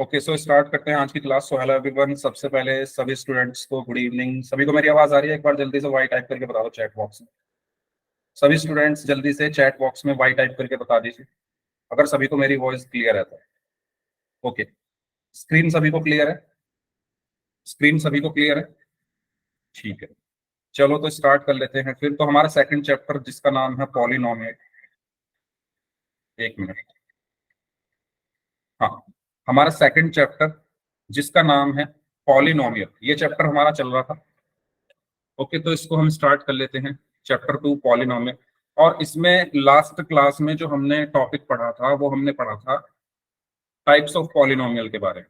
Okay, so start करते हैं आज की क्लास। सो हेलो एवरीवन, सबसे पहले सभी स्टूडेंट्स को गुड इवनिंग। सभी को मेरी आवाज आ रही है? एक बार जल्दी से वाई टाइप करके बता दो चैट बॉक्स में। सभी स्टूडेंट्स जल्दी से चैट बॉक्स में वाई टाइप करके बता दीजिए अगर सभी को मेरी वॉइस क्लियर है तो। ओके, स्क्रीन सभी को क्लियर है? स्क्रीन सभी को क्लियर है? ठीक है, चलो तो स्टार्ट कर लेते हैं फिर। तो हमारा सेकंड चैप्टर जिसका नाम है पॉलिनोमियल। एक मिनट। हाँ, हमारा सेकंड चैप्टर जिसका नाम है पॉलिनोमियल, ये चैप्टर हमारा चल रहा था। ओके, तो इसको हम स्टार्ट कर लेते हैं। Chapter 2 polynomial. और इसमें लास्ट क्लास में जो हमने टॉपिक पढ़ा था वो हमने पढ़ा था टाइप्स ऑफ पॉलिनोमियल के बारे में।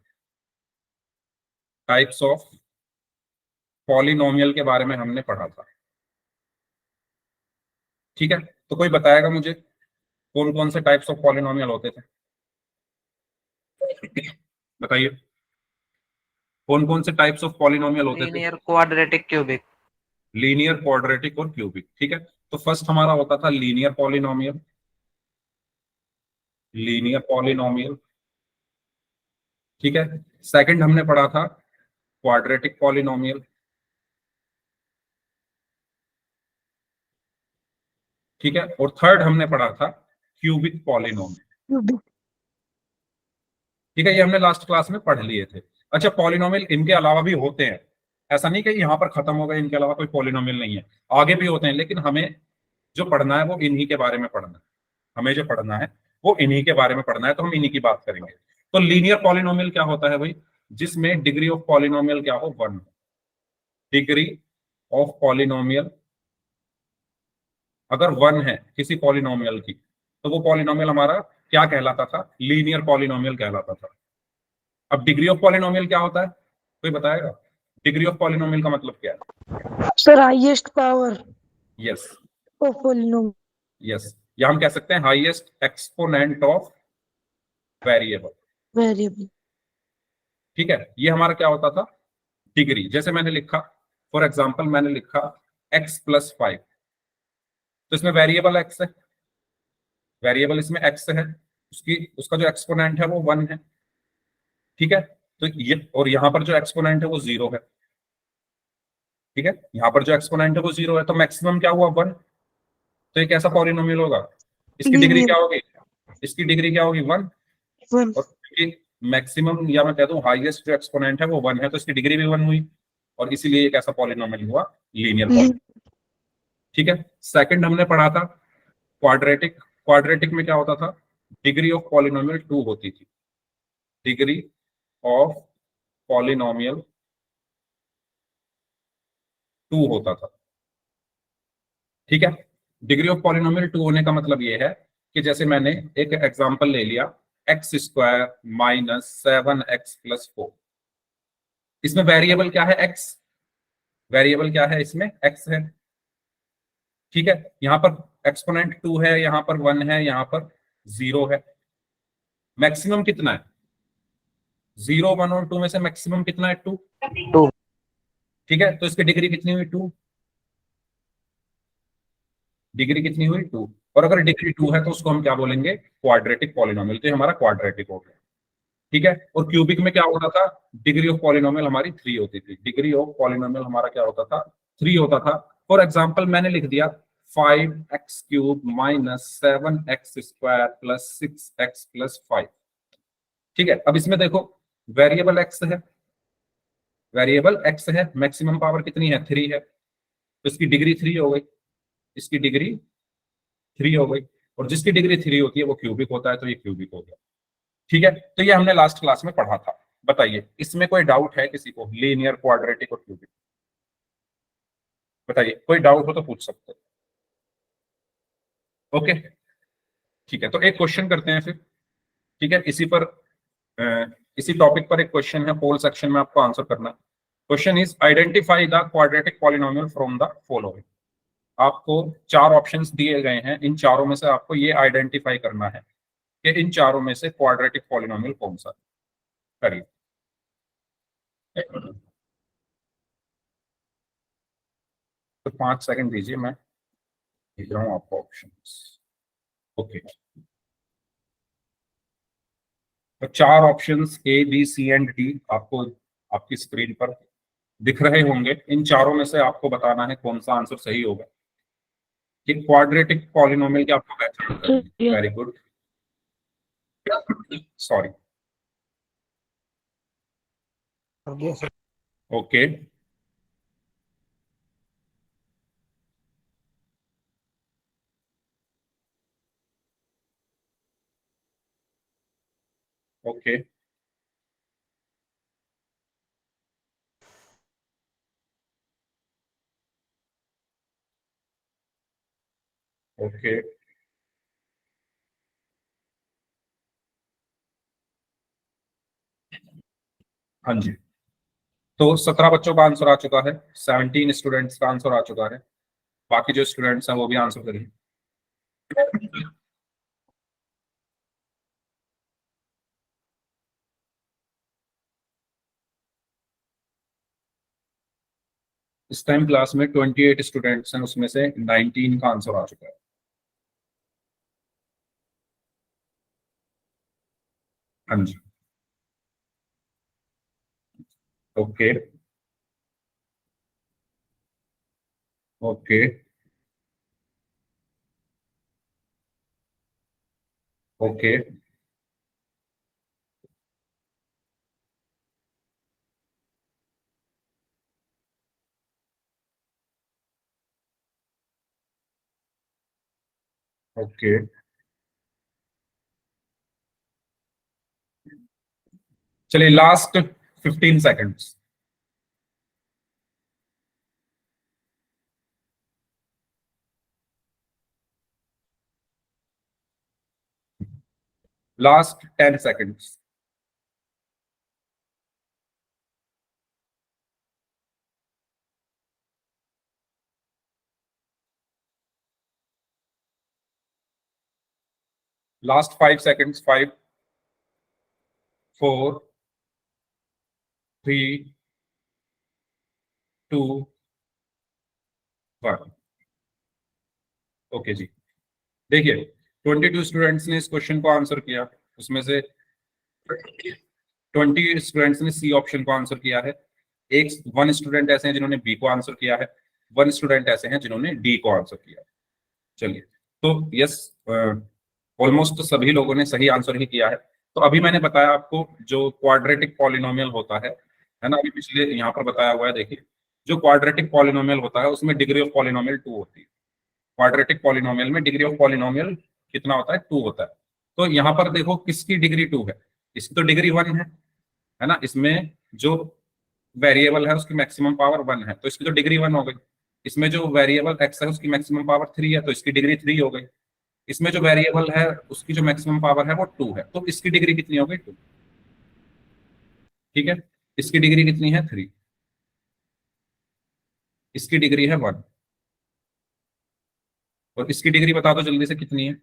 टाइप्स ऑफ पॉलिनोमियल के बारे में हमने पढ़ा था। ठीक है, तो कोई बताएगा मुझे कौन कौन से टाइप्स ऑफ पॉलिनोमियल होते थे? बताइए, कौन कौन से टाइप्स ऑफ पॉलिनोमियल होते थे? Linear, quadratic, cubic. Linear, quadratic और क्यूबिक। ठीक है, तो फर्स्ट हमारा होता था लीनियर पॉलिनोमियल। लीनियर पॉलिनोमियल, ठीक है। सेकंड हमने पढ़ा था क्वाड्रेटिक पॉलिनोमियल, ठीक है। और थर्ड हमने पढ़ा था क्यूबिक पॉलिनोमियल, ठीक है। ये हमने लास्ट क्लास में पढ़ लिए थे। अच्छा, पॉलिनोमियल इनके अलावा भी होते हैं, ऐसा नहीं कि यहाँ पर खत्म हो गए, इनके अलावा कोई पॉलिनोमियल नहीं है, आगे भी होते हैं। लेकिन हमें जो पढ़ना है वो इन्हीं के बारे में पढ़ना है। हमें जो पढ़ना है वो इन्हीं के बारे में पढ़ना है, तो हम इन्हीं की बात करेंगे। तो लीनियर पॉलिनोमियल क्या होता है भाई? जिसमें डिग्री ऑफ पॉलिनोमियल क्या हो? 1। डिग्री ऑफ पॉलिनोमियल अगर 1 है किसी पॉलिनोमियल की, तो वो पॉलिनोमियल हमारा क्या कहलाता था? लीनियर पॉलिनोमियल कहलाता था। अब डिग्री ऑफ पॉलिनोमियल क्या होता है, कोई बताएगा? डिग्री ऑफ पॉलिनोमियल का मतलब क्या है? Sir highest power yes, of polynomial. Yes, या हम कह सकते हैं highest exponent of variable. Variable. ठीक है, ये हमारा क्या होता था? डिग्री। जैसे मैंने लिखा, फॉर एग्जाम्पल मैंने लिखा x+5, तो इसमें वेरिएबल x है, वेरिएबल इसमें x है, उसका जो एक्सपोनेंट है वो 1 है। ठीक है, तो ये, और यहाँ पर जो एक्सपोनेंट है वो 0 है। ठीक है, यहाँ पर जो एक्सपोनेंट है वो 0 है, तो मैक्सिमम क्या हुआ? 1। तो ये कैसा पॉलिनोमियल होगा? इसकी डिग्री लीनियर। क्या होगी? इसकी डिग्री क्या होगी? 1। 1। और क्योंकि मैक्सिमम या मैं कह दूं हाईएस्ट जो एक्सपोनेंट है वो 1 है, तो इसकी डिग्री भी 1 हुई, और इसीलिए एक ऐसा पॉलिनोमियल हुआ लीनियर पॉलिनोमियल। ठीक है, सेकंड हमने पढ़ा था क्वाड्रेटिक। क्वाड्रेटिक में क्या होता था? डिग्री ऑफ पॉलिनोमियल 2 होती थी। डिग्री ऑफ पॉलिनोमियल 2 होता था। ठीक है, डिग्री ऑफ पॉलिनोमियल 2 होने का मतलब ये है कि जैसे मैंने एक एग्जांपल ले लिया, x² - 7x+4। इसमें वेरिएबल क्या है? x। वेरिएबल क्या है? इसमें x है। ठीक है, यहाँ पर एक्सपोनेंट 2 है, यहाँ पर 1 है, यहाँ पर 0 है। मैक्सिमम कितना है? 0, 1 और 2 में से मैक्सिमम कितना है? 2। 2। ठीक है, तो इसकी डिग्री कितनी हुई? 2। डिग्री कितनी हुई? 2। और अगर डिग्री 2 है तो उसको हम क्या बोलेंगे? Quadratic polynomial. तो ये हमारा क्वाड्रेटिक हो गया। ठीक है, और क्यूबिक में क्या होता था? डिग्री ऑफ पॉलिनोमियल हमारी 3 होती थी। डिग्री ऑफ पॉलिनोमियल हमारा क्या होता था? 3 होता था। फॉर एग्जाम्पल मैंने लिख दिया 5x³ - 7x² + 6x+5। ठीक है, अब इसमें देखो वेरिएबल x है, वेरिएबल x है, मैक्सिमम पावर कितनी है? 3 है, तो इसकी डिग्री 3 हो गई। इसकी डिग्री 3 हो गई, और जिसकी डिग्री 3 होती है वो क्यूबिक होता है, तो ये क्यूबिक हो गया। ठीक है, तो ये हमने लास्ट क्लास में पढ़ा था। बताइए, इसमें कोई डाउट है किसी को? लीनियर, क्वाड्रेटिक और क्यूबिक, बताइए, कोई डाउट हो तो पूछ सकते हैं। ओके, ठीक है, तो एक क्वेश्चन करते हैं फिर। ठीक है, इसी टॉपिक पर एक क्वेश्चन है, पोल सेक्शन में आपको आंसर करना है। Question is identify the quadratic polynomial from the following. आपको 4 ऑप्शंस दिए गए हैं, इन चारों में से आपको ये आइडेंटिफाई करना है कि इन चारों में से क्वाड्रेटिक पॉलिनोमियल कौन सा है। करिए। तो 5 सेकंड दीजिए, मैं लिख रहा हूँ आपको ऑप्शंस। ओके, तो चार options A B C and D आपको आपकी स्क्रीन पर दिख रहे होंगे। इन चारों में से आपको बताना है कौन सा आंसर सही होगा। कि क्वाड्रेटिक पॉलिनोमियल की आपको पहचान करनी है। Very good, sorry, okay, okay, okay, हाँ जी। तो 17 बच्चों का आंसर आ चुका है, 17 स्टूडेंट्स का आंसर आ चुका है। बाकी जो स्टूडेंट्स हैं वो भी आंसर करिए। इस टाइम क्लास में 28 स्टूडेंट्स हैं, उसमें से 19 का आंसर आ चुका है। हाँ जी, ओके, ओके, ओके, ओके। चलिए last 15 seconds. Last 10 seconds. Last 5 seconds. 5, 4, 3, 2, 1। Okay जी। देखिए 22 स्टूडेंट्स ने इस क्वेश्चन को आंसर किया, उसमें से 20 स्टूडेंट्स ने सी ऑप्शन को आंसर किया है। एक 1 स्टूडेंट ऐसे हैं जिन्होंने बी को आंसर किया है। 1 स्टूडेंट ऐसे हैं जिन्होंने डी को आंसर किया है। चलिए, तो यस, ऑलमोस्ट सभी लोगों ने सही आंसर ही किया है। तो अभी मैंने बताया आपको जो क्वाड्रेटिक पॉलिनोमियल होता है ना, अभी पिछले यहाँ पर बताया हुआ है। देखिए जो क्वाड्रेटिक पॉलिनोमियल होता है उसमें डिग्री ऑफ पॉलिनोमियल 2 होती है। क्वाड्रेटिक पॉलिनोमियल में डिग्री ऑफ पॉलिनोमियल कितना होता है? 2 होता है। तो यहाँ पर देखो किसकी डिग्री 2 है? इसकी तो डिग्री 1 है ना। इसमें जो वेरिएबल है उसकी मैक्सिमम पावर 1 है, तो इसकी तो डिग्री 1 हो गई। इसमें जो वेरिएबल एक्स है उसकी मैक्सिमम पावर 3 है, तो इसकी डिग्री 3 हो गई। इसमें जो वेरिएबल है उसकी जो मैक्सिमम पावर है वो 2 है, तो इसकी डिग्री कितनी हो गई? 2। ठीक है, इसकी डिग्री कितनी है? 3। इसकी डिग्री है 1। और इसकी डिग्री बता दो जल्दी से कितनी है?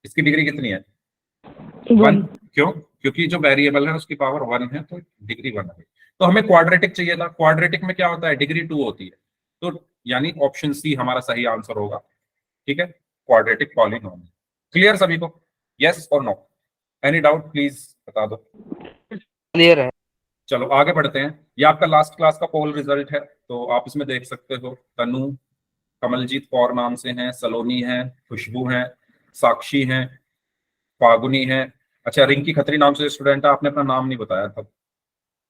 इसकी डिग्री कितनी है? 1। क्यों? क्योंकि जो वेरिएबल है उसकी पावर 1 है, तो डिग्री 1 है। तो हमें क्वाड्रेटिक चाहिए था। क्वाड्रेटिक में क्या होता है? डिग्री 2 होती है। तो यानी ऑप्शन सी हमारा सही आंसर होगा। ठीक है, क्वाड्रेटिक पॉलिनोमियल। क्लियर सभी को? यस और नो? एनी डाउट प्लीज बता दो। क्लियर है। चलो आगे बढ़ते हैं। ये आपका लास्ट क्लास का पोल रिजल्ट है, तो आप इसमें देख सकते हो तनु कमलजीत कौर नाम से हैं, सलोनी है, खुशबू है, साक्षी है, फागुनी है। अच्छा, रिंकी खत्री नाम से स्टूडेंट है, आपने अपना नाम नहीं बताया था।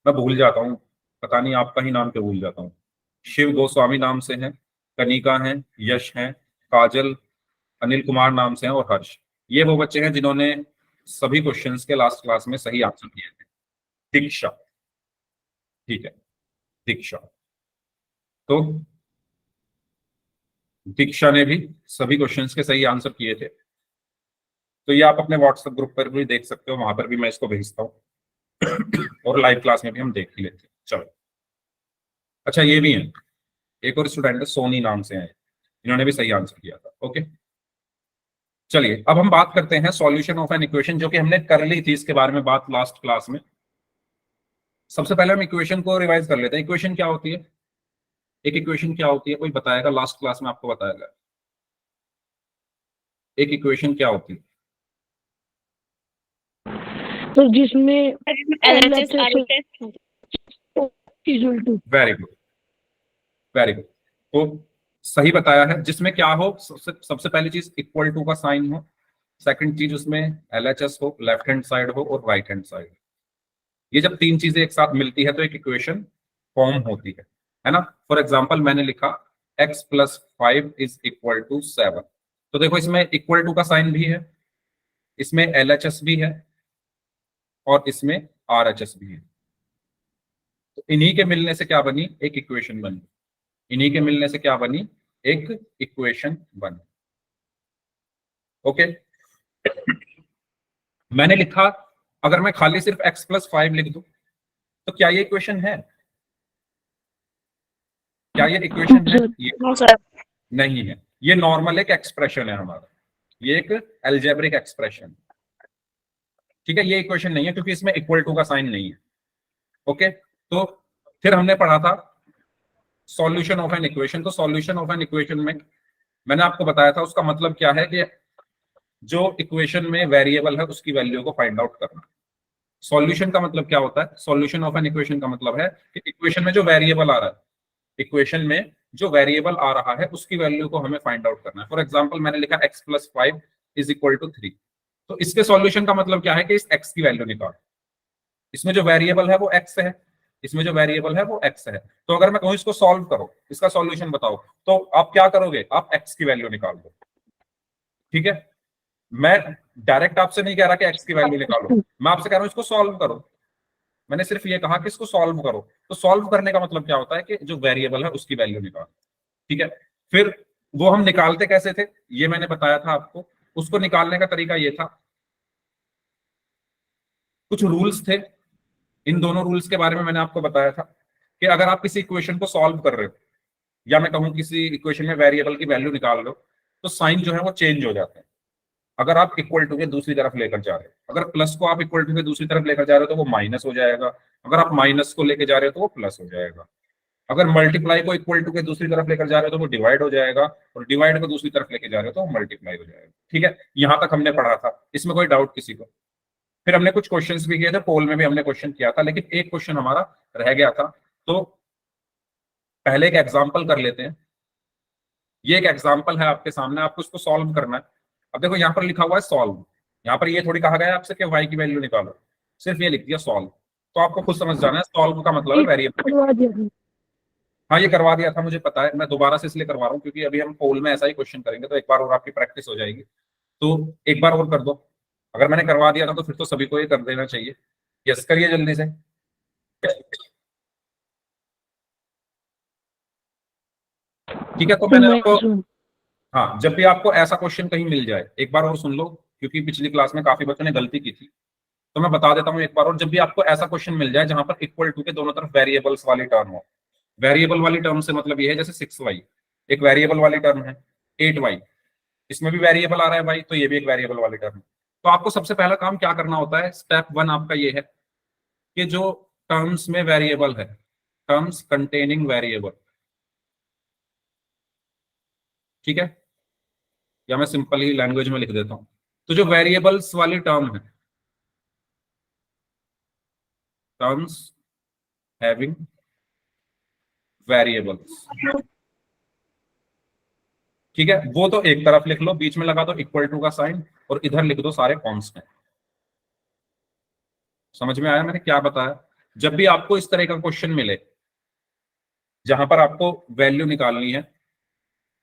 मैं भूल जाता हूँ, पता नहीं आपका ही नाम क्यों भूल जाता हूँ। शिव गोस्वामी नाम से हैं, कनिका है, यश है, काजल, अनिल कुमार नाम से हैं और हर्ष। ये वो बच्चे हैं जिन्होंने सभी क्वेश्चंस के लास्ट क्लास में सही आंसर किए थे। दीक्षा, ठीक है, दीक्षा। तो दीक्षा ने भी सभी क्वेश्चंस के सही आंसर किए थे। तो ये आप अपने व्हाट्सएप ग्रुप पर भी देख सकते हो, वहां पर भी मैं इसको भेजता हूँ और लाइव क्लास में भी हम देख ही लेते हैं। चलो, अच्छा ये भी है, एक और स्टूडेंट है सोनी नाम से है, इन्होंने भी सही आंसर किया था। ओके, चलिए अब हम बात करते हैं सॉल्यूशन ऑफ एन इक्वेशन, जो कि हमने कर ली थी इसके बारे में बात लास्ट क्लास में। सबसे पहले हम इक्वेशन को रिवाइज कर लेते हैं। इक्वेशन क्या होती है? एक इक्वेशन क्या होती है, कोई बताएगा? लास्ट क्लास में आपको बताएगा एक इक्वेशन क्या होती है। तो जिसमें LHS LHS equal to very good, very good. तो सही बताया है, जिसमें क्या हो, सबसे पहली चीज इक्वल टू का साइन हो, सेकंड चीज उसमें LHS हो, लेफ्ट हैंड साइड हो और राइट हैंड साइड। ये जब तीन चीजें एक साथ मिलती है तो एक इक्वेशन फॉर्म होती है ना। फॉर एग्जाम्पल मैंने लिखा x + 5 = 7। तो देखो इसमें इक्वल टू का साइन भी है, इसमें LHS भी है और इसमें RHS भी है। तो इन्हीं के मिलने से क्या बनी, एक इक्वेशन बनी। इन्हीं के मिलने से क्या बनी, एक इक्वेशन बनी। ओके, मैंने लिखा, अगर मैं खाली सिर्फ x + 5 लिख दूं तो क्या ये इक्वेशन है? क्या ये इक्वेशन है? ये नो सर। नहीं है, ये नॉर्मल एक एक्सप्रेशन है हमारा, ये एक एल्जेब्रिक एक्सप्रेशन। ठीक है, ये इक्वेशन नहीं है क्योंकि इसमें इक्वल टू का साइन नहीं है। ओके, तो फिर हमने पढ़ा था सॉल्यूशन ऑफ एन इक्वेशन। तो सॉल्यूशन ऑफ एन इक्वेशन में मैंने आपको बताया था उसका मतलब क्या है कि जो इक्वेशन में वेरिएबल है उसकी वैल्यू को फाइंड आउट करना। सॉल्यूशन का मतलब क्या होता है, सॉल्यूशन ऑफ एन इक्वेशन का मतलब है कि इक्वेशन में जो वेरिएबल आ रहा है, इक्वेशन में जो वेरिएबल आ रहा है उसकी वैल्यू को हमें फाइंड आउट करना है। फॉर एग्जांपल मैंने लिखा x + 5 = 3। तो इसके सॉल्यूशन का मतलब क्या है कि इस x की वैल्यू निकाल। इसमें जो वेरिएबल है वो x है, इसमें जो वेरिएबल है वो x है। तो अगर मैं कहूं इसको सॉल्व करो, इसका सॉल्यूशन बताओ, तो आप क्या करोगे, आप x की वैल्यू निकाल दो। ठीक है, मैं डायरेक्ट आपसे नहीं कह रहा कि x की वैल्यू निकालो, मैं आपसे कह रहा हूं इसको सॉल्व करो। मैंने सिर्फ ये कहा कि इसको सॉल्व करो। तो सॉल्व करने का मतलब क्या होता है कि जो वेरिएबल है उसकी वैल्यू निकाल। ठीक है, फिर वो हम निकालते कैसे थे ये मैंने बताया था आपको। उसको निकालने का तरीका ये था, कुछ रूल्स थे, इन दोनों रूल्स के बारे में मैंने आपको बताया था कि अगर आप किसी इक्वेशन को सॉल्व कर रहे हो या मैं कहूं किसी इक्वेशन में वेरिएबल की वैल्यू निकाल लो तो साइन जो है वो चेंज हो जाते हैं। अगर आप इक्वल टू के दूसरी तरफ लेकर जा रहे हो, अगर प्लस को आप इक्वल टू के दूसरी तरफ लेकर जा रहे हो तो वो माइनस हो जाएगा, अगर आप माइनस को लेकर जा रहे हो तो वो प्लस हो जाएगा, अगर मल्टीप्लाई को इक्वल टू के दूसरी तरफ लेकर जा रहे हो तो वो डिवाइड हो जाएगा, और डिवाइड को दूसरी तरफ लेकर जा रहे हो तो वो मल्टीप्लाई हो जाएगा। ठीक है, यहां तक हमने पढ़ा था, इसमें कोई डाउट किसी को? फिर हमने कुछ क्वेश्चंस भी किए थे, पोल में भी हमने क्वेश्चन किया था, लेकिन एक क्वेश्चन हमारा रह गया था। तो पहले एक एग्जाम्पल कर लेते हैं। ये एक एग्जाम्पल है आपके सामने, आपको इसको सॉल्व करना है। अब देखो यहाँ पर लिखा हुआ है सॉल्व, यहाँ पर ये थोड़ी कहा गया है आपसे कि y की वैल्यू निकालो, सिर्फ ये लिख दिया सॉल्व। तो आपको खुद समझ जाना है सॉल्व का मतलब है वेरिएबल। करवा दिया था। हाँ ये करवा दिया था, मुझे पता है, मैं दोबारा से इसलिए करवा रहा हूँ क्योंकि अभी हम पोल में ऐसा ही क्वेश्चन करेंगे तो एक बार और आपकी प्रैक्टिस हो जाएगी। तो एक बार और कर दो, अगर मैंने करवा दिया था तो फिर तो सभी को ये कर देना चाहिए। यस करिए जल्दी से। ठीक है, तो मैंने आपको, हाँ जब भी आपको ऐसा क्वेश्चन कहीं मिल जाए एक बार और सुन लो, क्योंकि पिछली क्लास में काफी बच्चों ने गलती की थी, तो मैं बता देता हूँ एक बार और। जब भी आपको ऐसा क्वेश्चन मिल जाए जहां पर इक्वल टू के दोनों तरफ वेरिएबल्स वाली टर्म हो, वेरिएबल वाली टर्म से मतलब ये है जैसे 6y एक वेरिएबल वाली टर्म है, 8y इसमें भी वेरिएबल आ रहा है भाई, तो ये भी एक वेरिएबल वाली टर्म है। तो आपको सबसे पहला काम क्या करना होता है, स्टेप 1 आपका ये है कि जो टर्म्स में वेरिएबल है, टर्म्स कंटेनिंग वेरिएबल, ठीक है, या मैं सिंपल ही लैंग्वेज में लिख देता हूं। तो जो वेरिएबल्स वाली टर्म है, टर्म्स हैविंग वेरिएबल्स, ठीक है, वो तो एक तरफ लिख लो, बीच में लगा दो इक्वल टू का साइन और इधर लिख दो सारे कांस्टेंट। समझ में आया मैंने क्या बताया? जब भी आपको इस तरह का क्वेश्चन मिले जहां पर आपको वैल्यू निकालनी है,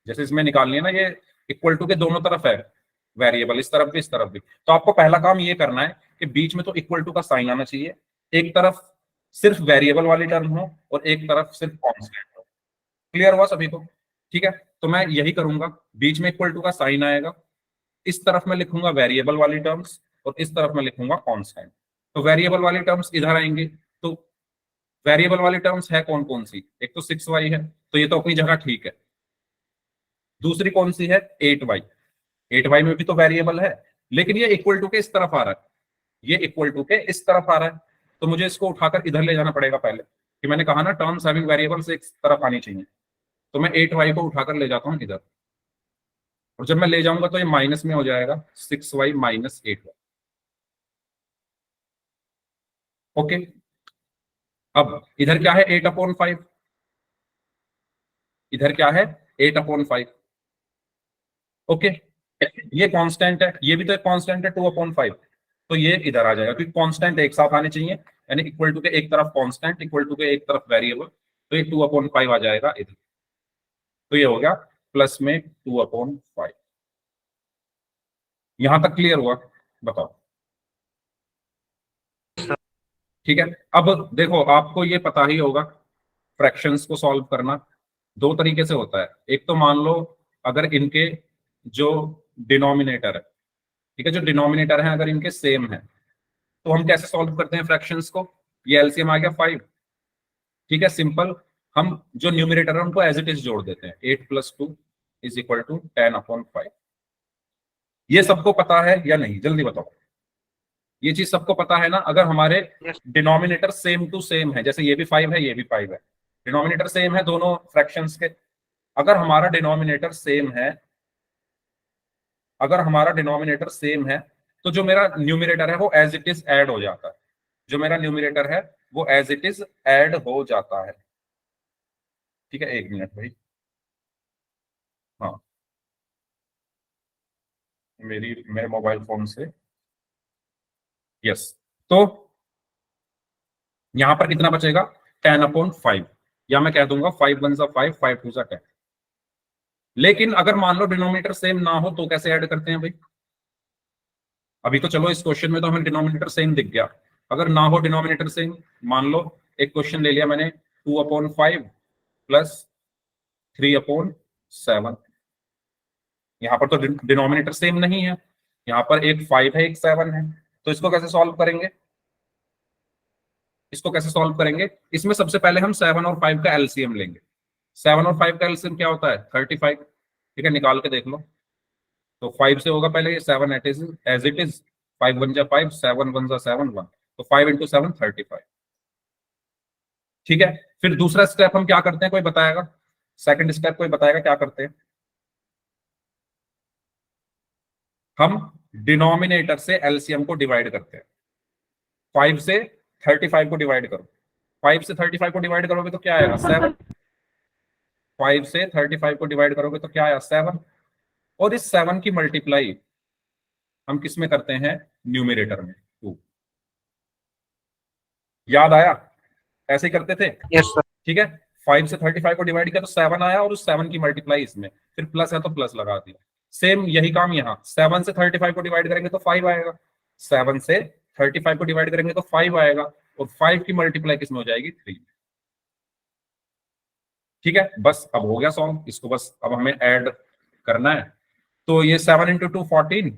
जैसे इसमें निकालनी है ना, ये इक्वल टू के दोनों तरफ है वेरिएबल, इस तरफ भी इस तरफ भी, तो आपको पहला काम ये करना है कि बीच में तो इक्वल टू का साइन आना चाहिए, एक तरफ सिर्फ वेरिएबल वाली टर्म हो और एक तरफ सिर्फ कांस्टेंट हो। क्लियर हुआ सभी को? ठीक है, तो मैं यही करूंगा, बीच में इक्वल टू का साइन आएगा, इस तरफ मैं लिखूंगा वेरिएबल वाली टर्म्स और इस तरफ मैं लिखूंगा कांस्टेंट। तो वेरिएबल वाली टर्म्स इधर आएंगे, तो वेरिएबल वाली टर्म्स है कौन कौन सी, एक तो 6y है, तो ये तो अपनी जगह ठीक है। दूसरी कौन सी है, 8y, 8y में भी तो वेरिएबल है, लेकिन ये इक्वल टू के इस तरफ आ रहा है, ये इक्वल टू के इस तरफ आ रहा है, तो मुझे इसको उठाकर इधर ले जाना पड़ेगा पहले, कि मैंने कहा ना टर्म्स हैविंग वेरिएबल्स एक तरफ आनी चाहिए। तो मैं 8y को उठाकर ले जाता हूँ इधर, और जब मैं ले जाऊंगा तो ये माइनस में हो जाएगा, 6y - 8y। ओके, अब इधर क्या है 8/5, इधर क्या है 8/5। ओके, ये कांस्टेंट है, ये भी तो एक कांस्टेंट है 2/5, तो ये इधर आ जाएगा क्योंकि कांस्टेंट एक साथ आने चाहिए, यानी इक्वल टू के एक तरफ कांस्टेंट, इक्वल टू के एक तरफ वेरिएबल, तो ये 2/5 आ जाएगा इधर। तो ये हो गया प्लस में 2/5। यहां तक क्लियर हुआ? बताओ। ठीक है, अब देखो आपको ये पता ही होगा फ्रैक्शंस को सॉल्व करना दो तरीके से होता है। एक तो मान लो अगर इनके जो डिनोमिनेटर है, ठीक है, जो डिनोमिनेटर है अगर इनके सेम है तो हम कैसे सॉल्व करते हैं फ्रैक्शंस को? ये एलसीएम आ गया 5, ठीक है, सिंपल। हम जो न्यूमरेटर है उनको एज इट इज जोड़ देते हैं, 8 + 2 = 10/5। ये सबको पता है या नहीं, जल्दी बताओ। ये चीज सबको पता है ना? अगर हमारे डिनोमिनेटर सेम टू सेम है, जैसे ये भी 5 है, ये भी 5 है, डिनोमिनेटर सेम है दोनों फ्रैक्शंस के, अगर हमारा डिनोमिनेटर सेम है, अगर हमारा डिनोमिनेटर सेम है तो जो मेरा न्यूमरेटर है वो एज इट इज ऐड हो जाता है, जो मेरा न्यूमरेटर है वो एज इट इज ऐड हो जाता है। ठीक है, एक मिनट भाई, हाँ, मेरे मोबाइल फोन से, यस। तो यहां पर कितना बचेगा 10/5, या मैं कह दूंगा 5 × 1 = 5, 5 × 2 = 10। लेकिन अगर मान लो डिनोमिनेटर सेम ना हो तो कैसे ऐड करते हैं भाई? अभी तो चलो इस क्वेश्चन में तो हमें डिनोमिनेटर सेम दिख गया, अगर ना हो डिनोमिनेटर सेम, मान लो एक क्वेश्चन ले लिया मैंने 2/5 + 3/7, यहां पर तो डिनोमिनेटर सेम नहीं है, यहां पर एक 5 है एक 7 है, तो इसको कैसे सॉल्व करेंगे? इसको कैसे सॉल्व करेंगे? इसमें सबसे पहले हम 7 और 5 का एलसीएम लेंगे। 7 और 5 का एलसीएम क्या होता है? 35। ठीक है, निकाल के देख लो। तो 5 से होगा पहले ये 7 एज इट इज, 5 × 1 = 5, 7 × 1 = 7, 1, तो 5 × 7 35। ठीक है, फिर दूसरा स्टेप हम क्या करते हैं, कोई बताएगा? सेकंड स्टेप कोई बताएगा क्या करते हैं? हम डिनोमिनेटर से एलसीएम को डिवाइड करते हैं। 5 से 35 को डिवाइड करो, 5 से 35 को डिवाइड करोगे तो क्या आएगा 7, 5 से 35 को डिवाइड करोगे तो क्या आया 7, और इस 7 की मल्टीप्लाई हम किस में करते हैं? न्यूमरेटर में 2। याद आया? ऐसे ही करते थे। Yes sir. ठीक है, 5 से 35 को डिवाइड किया तो 7 आया, और उस 7 की मल्टीप्लाई इसमें, फिर प्लस है तो प्लस लगा दिया। सेम यही काम यहाँ, 7 से 35 को डिवाइड करेंगे तो 5 आएगा, 7 से 35 को डिवाइड करेंगे तो 5 आएगा, और 5 की मल्टीप्लाई किसमें हो जाएगी? 3। ठीक है, बस अब हो गया सॉल्व, इसको बस अब हमें ऐड करना है। तो ये 7 × 2 14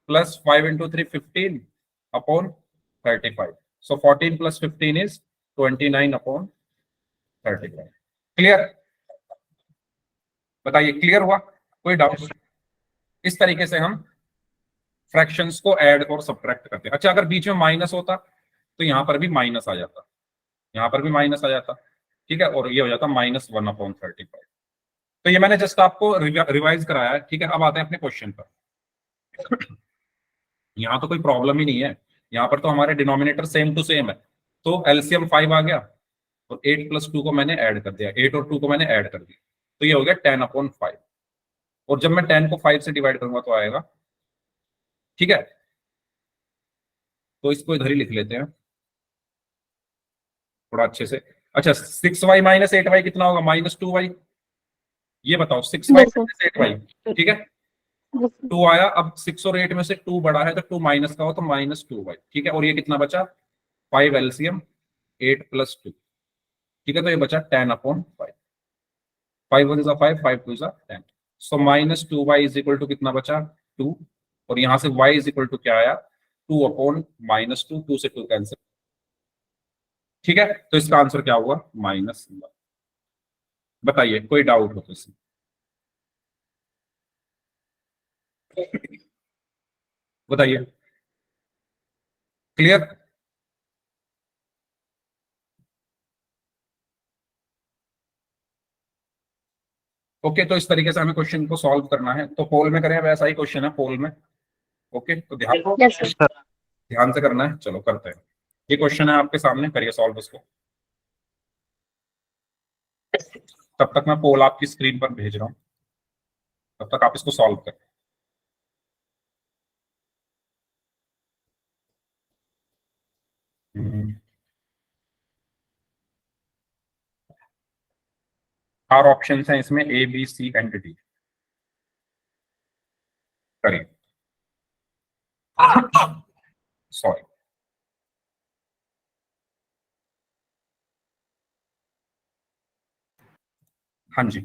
+ 5 × 3 15/35, so 14 + 15 is 29/35। क्लियर? बताइए, क्लियर हुआ? कोई डाउट? इस तरीके से हम फ्रैक्शंस को ऐड और सब्ट्रैक्ट करते हैं। अच्छा, अगर बीच में माइनस होता तो यहां पर भी माइनस आ जाता, यहां पर भी माइनस आ जाता। ठीक है, और ये हो जाता -1/35। तो ये मैंने जस्ट आपको रिवाइज कराया है। ठीक है, अब आते हैं अपने क्वेश्चन पर। यहाँ तो कोई प्रॉब्लम ही नहीं है, यहाँ पर तो हमारे डिनोमिनेटर सेम टू सेम है, तो एलसीएम 5 आ गया, और 8 + 2 को मैंने ऐड कर दिया, 8 और 2 को मैंने ऐड कर दिया, तो ये हो गया 10/5। और जब मैं 10 को 5 से डिवाइड करूंगा तो आएगा। ठीक है, तो इसको इधर ही लिख लेते हैं थोड़ा अच्छे से। अच्छा, 6y - 8y कितना होगा? -2y। ये बताओ, 6y Yes, sir. - 8y। ठीक है, Yes, sir. 2 आया, अब 6 और 8 में से 2 बड़ा है तो 2 माइनस का हो तो -2y। ठीक है, और ये कितना बचा? 5 एलसीएम 8 + 2। ठीक है, तो ये बचा 10/5। 5 × 1 = 5, 5 × 2 = 10, सो -2y = कितना बचा? 2, और यहां से y = क्या आया? 2/-2, 2 से 2 कैंसिल। ठीक है, तो इसका आंसर क्या हुआ? -1। बताइए, कोई डाउट हो तो इसमें? बताइए, क्लियर? ओके, तो इस तरीके से हमें क्वेश्चन को सॉल्व करना है। तो पोल में करें, वैसा ही क्वेश्चन है पोल में। ओके, तो ध्यान Yes, sir. सर। ध्यान से करना है, चलो करते हैं। ये क्वेश्चन है आपके सामने, करिए सॉल्व उसको। तब तक मैं पोल आपकी स्क्रीन पर भेज रहा हूं, तब तक आप इसको सॉल्व करें। चार ऑप्शन हैं इसमें, A B C and D. करिए। सॉरी। हाँ जी,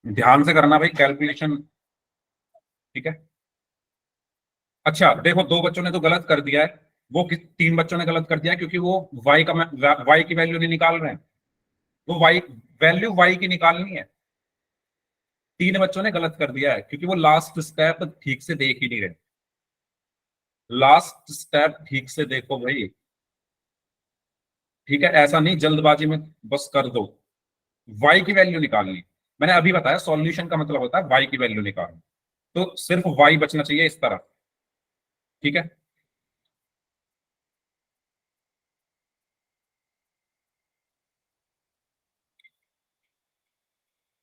ध्यान से करना भाई कैलकुलेशन, ठीक है। अच्छा देखो, दो बच्चों ने तो गलत कर दिया है, वो तीन बच्चों ने गलत कर दिया है क्योंकि वो y का y की वैल्यू नहीं निकाल रहे हैं, वो y वैल्यू y की निकालनी है। तीन बच्चों ने गलत कर दिया है क्योंकि वो लास्ट स्टेप ठीक से देख ही नहीं रहे। लास्ट स्टेप ठीक से देखो भाई, ठीक है, ऐसा नहीं जल्दबाजी में बस कर दो। y की वैल्यू निकालनी, मैंने अभी बताया सॉल्यूशन का मतलब होता है y की वैल्यू निकालना, तो सिर्फ y बचना चाहिए इस तरह, ठीक है।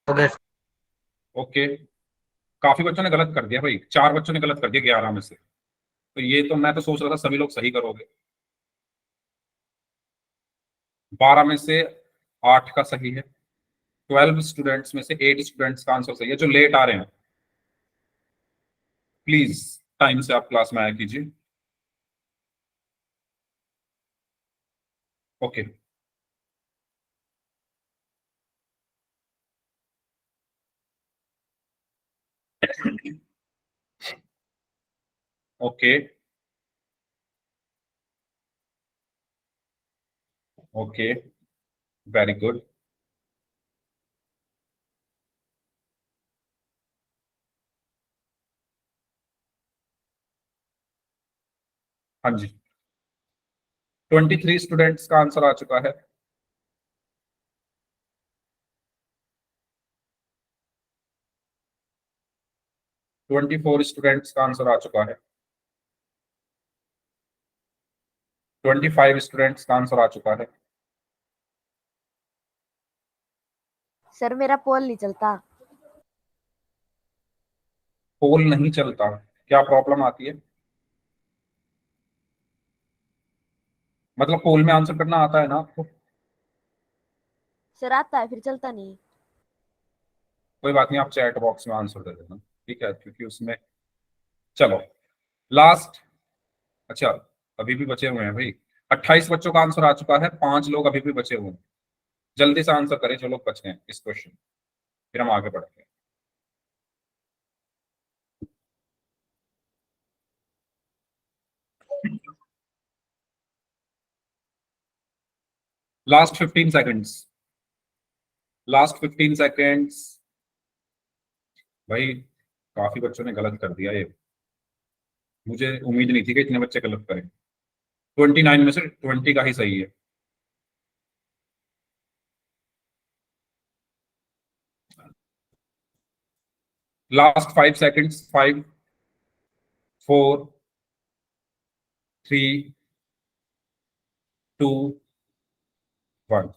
ओके। ओके, काफी बच्चों ने गलत कर दिया भाई, चार बच्चों ने गलत कर दिया 11 में से, तो ये तो मैं तो सोच रहा था सभी लोग सही करोगे। 12 में से 8 का सही है, 12 स्टूडेंट्स में से 8 स्टूडेंट्स का आंसर सही है। जो लेट आ रहे हैं प्लीज टाइम से आप क्लास में आया कीजिए। Okay, okay, okay, very good. हाँ जी, 23 स्टूडेंट्स का आंसर आ चुका है। 24 स्टूडेंट्स का आंसर आ चुका है। 25 स्टूडेंट्स का आंसर आ चुका है। सर मेरा पोल नहीं चलता। पोल नहीं चलता, क्या प्रॉब्लम आती है? मतलब पोल में आंसर करना आता है ना आपको? सर आता है फिर चलता नहीं। कोई बात नहीं, आप चैट बॉक्स में आंसर दे देना, ठीक है, क्योंकि उसमें, चलो लास्ट। अच्छा, अभी भी बचे हुए हैं भाई, 28 बच्चों का आंसर आ चुका है, 5 लोग अभी भी बचे हुए हैं। जल्दी से आंसर करें जो लोग बचे हैं इस क्वेश्चन, फिर हम आगे बढ़ते हैं। Last 15 seconds, last 15 seconds. भाई काफी बच्चों ने गलत कर दिया ये, मुझे उम्मीद नहीं थी कि इतने बच्चे गलत करें। 29 में से 20 का ही सही है। Last 5 seconds, 5 4 3 2 1।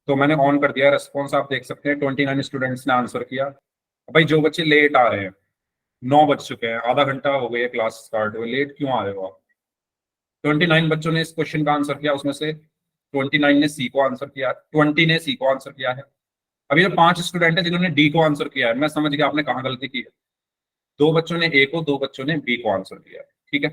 तो मैंने ऑन कर दिया रेस्पॉन्स, आप देख सकते हैं 29 स्टूडेंट्स ने आंसर किया। भाई जो बच्चे लेट आ रहे हैं, 9 बज चुके हैं, आधा घंटा हो गया क्लास स्टार्ट हुए, लेट क्यों आ रहे हो आप? 29 बच्चों ने इस क्वेश्चन का आंसर किया, उसमें से 29 ने सी को आंसर किया, 20 ने सी को आंसर किया है। अभी जो 5 स्टूडेंट है जिन्होंने डी को आंसर किया है, मैं समझ गया आपने कहाँ गलती की है। 2 बच्चों ने ए को, 2 बच्चों ने बी को आंसर किया है, ठीक है।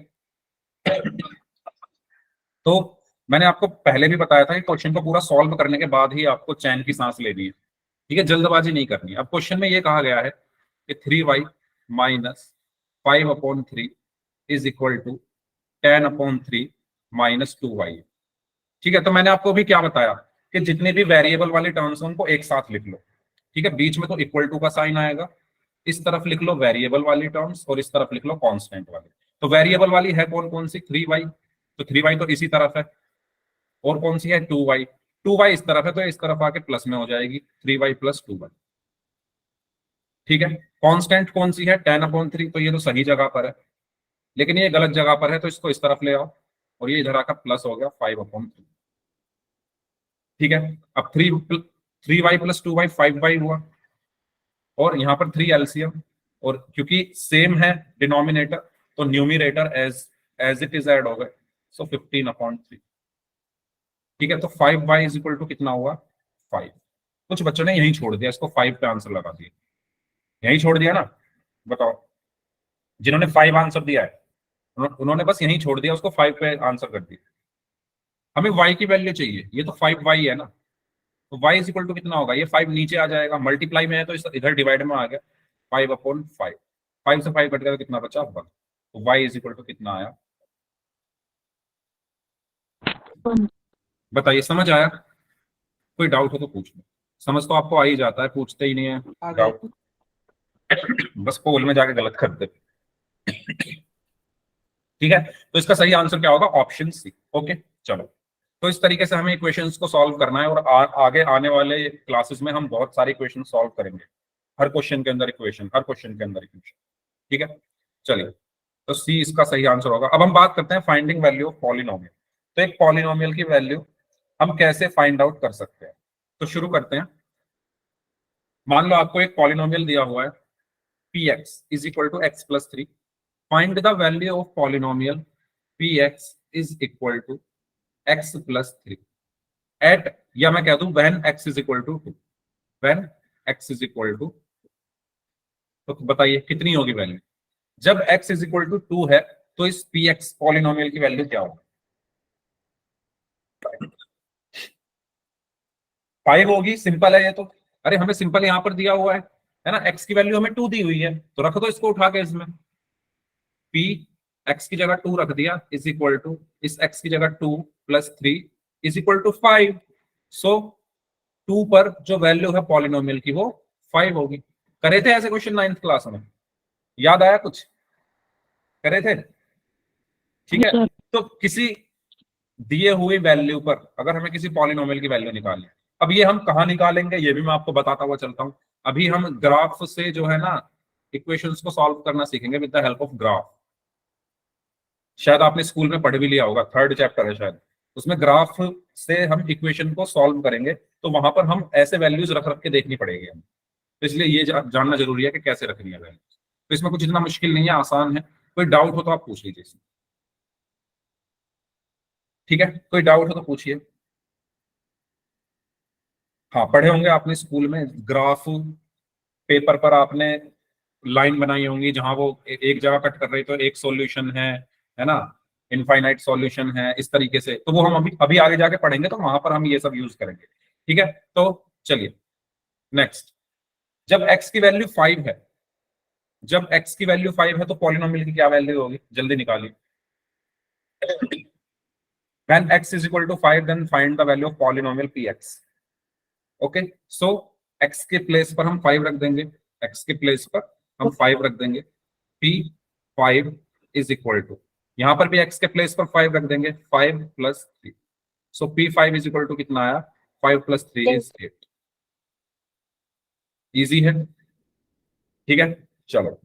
तो मैंने आपको पहले भी बताया था कि क्वेश्चन को पूरा सॉल्व करने के बाद ही आपको चैन की सांस लेनी है, ठीक है, जल्दबाजी नहीं करनी। अब क्वेश्चन में ये कहा गया है कि 3y minus 5/3 is equal to 10/3 minus 2y। ठीक है, तो मैंने आपको भी क्या बताया कि जितने भी वेरिएबल वाले टर्म्स हैं उनको एक साथ लिख लो, ठीक है। बीच में तो इक्वल टू का साइन आएगा, इस तरफ लिख लो वेरिएबल वाली टर्म्स और इस तरफ लिख लो कांस्टेंट वाली। तो वेरिएबल वाली है कौन कौन सी? 3y, तो 3y तो इसी तरफ है। और कौन सी है? 2y, 2y इस तरफ है, तो इस तरफ आके प्लस में हो जाएगी, 3y प्लस 2y, ठीक है। कांस्टेंट कौन सी है? 10/3, तो ये तो सही जगह पर है, लेकिन ये गलत जगह पर है तो इसको इस तरफ ले आओ और ये इधर आकर प्लस हो गया 5/3। ठीक है, अब 3y + 2y 5y हुआ, और यहाँ पर 3 एलसीएम, और क्योंकि सेम है डिनोमिनेटर तो numerator as as it is add हो गए, सो 15/3। ठीक है, तो 5y = कितना हुआ 5। कुछ बच्चों ने यही छोड़ दिया, इसको 5 पे आंसर लगा दिया, यही छोड़ दिया ना, बताओ जिन्होंने 5 आंसर दिया है उन्होंने बस यही छोड़ दिया, उसको 5 पे आंसर कर दिया। हमें y की वैल्यू चाहिए, ये तो 5y है ना, तो y = कितना होगा, ये 5 नीचे आ जाएगा, मल्टीप्लाई में है तो इधर डिवाइड में आ गया 5/5। 5 से 5 कट गया तो कितना बचा 1, तो y = कितना आया, 1। बताइए समझ आया, कोई डाउट हो तो पूछ लो, समझ तो आपको आ ही जाता है, पूछते ही नहीं है डाउट, बस पोल में जाके गलत कर दे। ठीक है, तो इसका सही आंसर क्या होगा, ऑप्शन सी। ओके चलो, तो इस तरीके से हमें इक्वेशंस को सॉल्व करना है, और आगे आने वाले क्लासेस में हम बहुत सारे इक्वेशन सॉल्व करेंगे, हर क्वेश्चन के अंदर इक्वेशन, हर क्वेश्चन के अंदर इक्वेशन। ठीक है, चलिए, तो सी इसका सही आंसर होगा। अब हम बात करते हैं फाइंडिंग वैल्यू ऑफ पॉलिनोमियल। तो एक पॉलिनोमियल की वैल्यू हम कैसे फाइंड आउट कर सकते हैं, तो शुरू करते हैं। मान लो आपको एक पॉलिनोमियल दिया हुआ है px = x+3, find the value of polynomial px = x+3 at, या मैं कह दूं व्हेन x = 2, व्हेन x = तो बताइए कितनी होगी वैल्यू, जब x = 2 है तो इस px पॉलिनोमियल की वैल्यू क्या होगी, 5 होगी, सिंपल है ये तो। अरे हमें सिंपल यहां पर दिया हुआ है ना, x की वैल्यू हमें 2 दी हुई है, तो रख दो इसको उठा के इसमें, p x की जगह 2 रख दिया = इस x की जगह 2 + 3 = 5। सो 2 पर जो वैल्यू है पॉलिनोमियल की वो 5 होगी। करे थे ऐसे क्वेश्चन 9th क्लास में, याद आया कुछ, करे थे? ठीक है, सर तो किसी दिए हुई वैल्यू पर अगर हमें किसी पॉलिनोमियल की वैल्यू निकालनी है, अब ये हम कहाँ निकालेंगे ये भी मैं आपको बताता हुआ चलता हूं। अभी हम ग्राफ से जो है ना इक्वेशंस को सॉल्व करना सीखेंगे with the help of graph. शायद आपने स्कूल में पढ़ भी लिया होगा, 3rd चैप्टर है शायद, उसमें ग्राफ से हम इक्वेशन को सॉल्व करेंगे, तो वहां पर हम ऐसे वैल्यूज रख रख के देखनी पड़ेगी हमें, तो इसलिए ये जानना जरूरी है कि कैसे रखनी है वैल्यूज। तो इसमें कुछ इतना मुश्किल नहीं है, आसान है, कोई डाउट हो तो आप पूछ लीजिए इसमें। ठीक है, कोई डाउट हो तो पूछिए। हाँ पढ़े होंगे आपने स्कूल में ग्राफ, पेपर पर आपने लाइन बनाई होंगी जहां वो एक जगह कट कर रही तो एक सॉल्यूशन है ना, इनफाइनाइट सॉल्यूशन है, इस तरीके से, तो वो हम अभी अभी आगे जाके पढ़ेंगे तो वहां पर हम ये सब यूज करेंगे। ठीक है, तो चलिए नेक्स्ट, जब x की वैल्यू 5 है, जब x की वैल्यू 5 है तो पॉलिनोमियल की क्या वैल्यू होगी, जल्दी निकालिए। When x = 5 then find the value of polynomial px। Okay, so x के प्लेस पर हम 5 रख देंगे, x के प्लेस पर हम 5 रख देंगे, p5 = यहां पर भी x के प्लेस पर 5 रख देंगे, 5 + 3, सो p5 = कितना आया, 5 + 3 = 8। इजी है, ठीक है, चलो।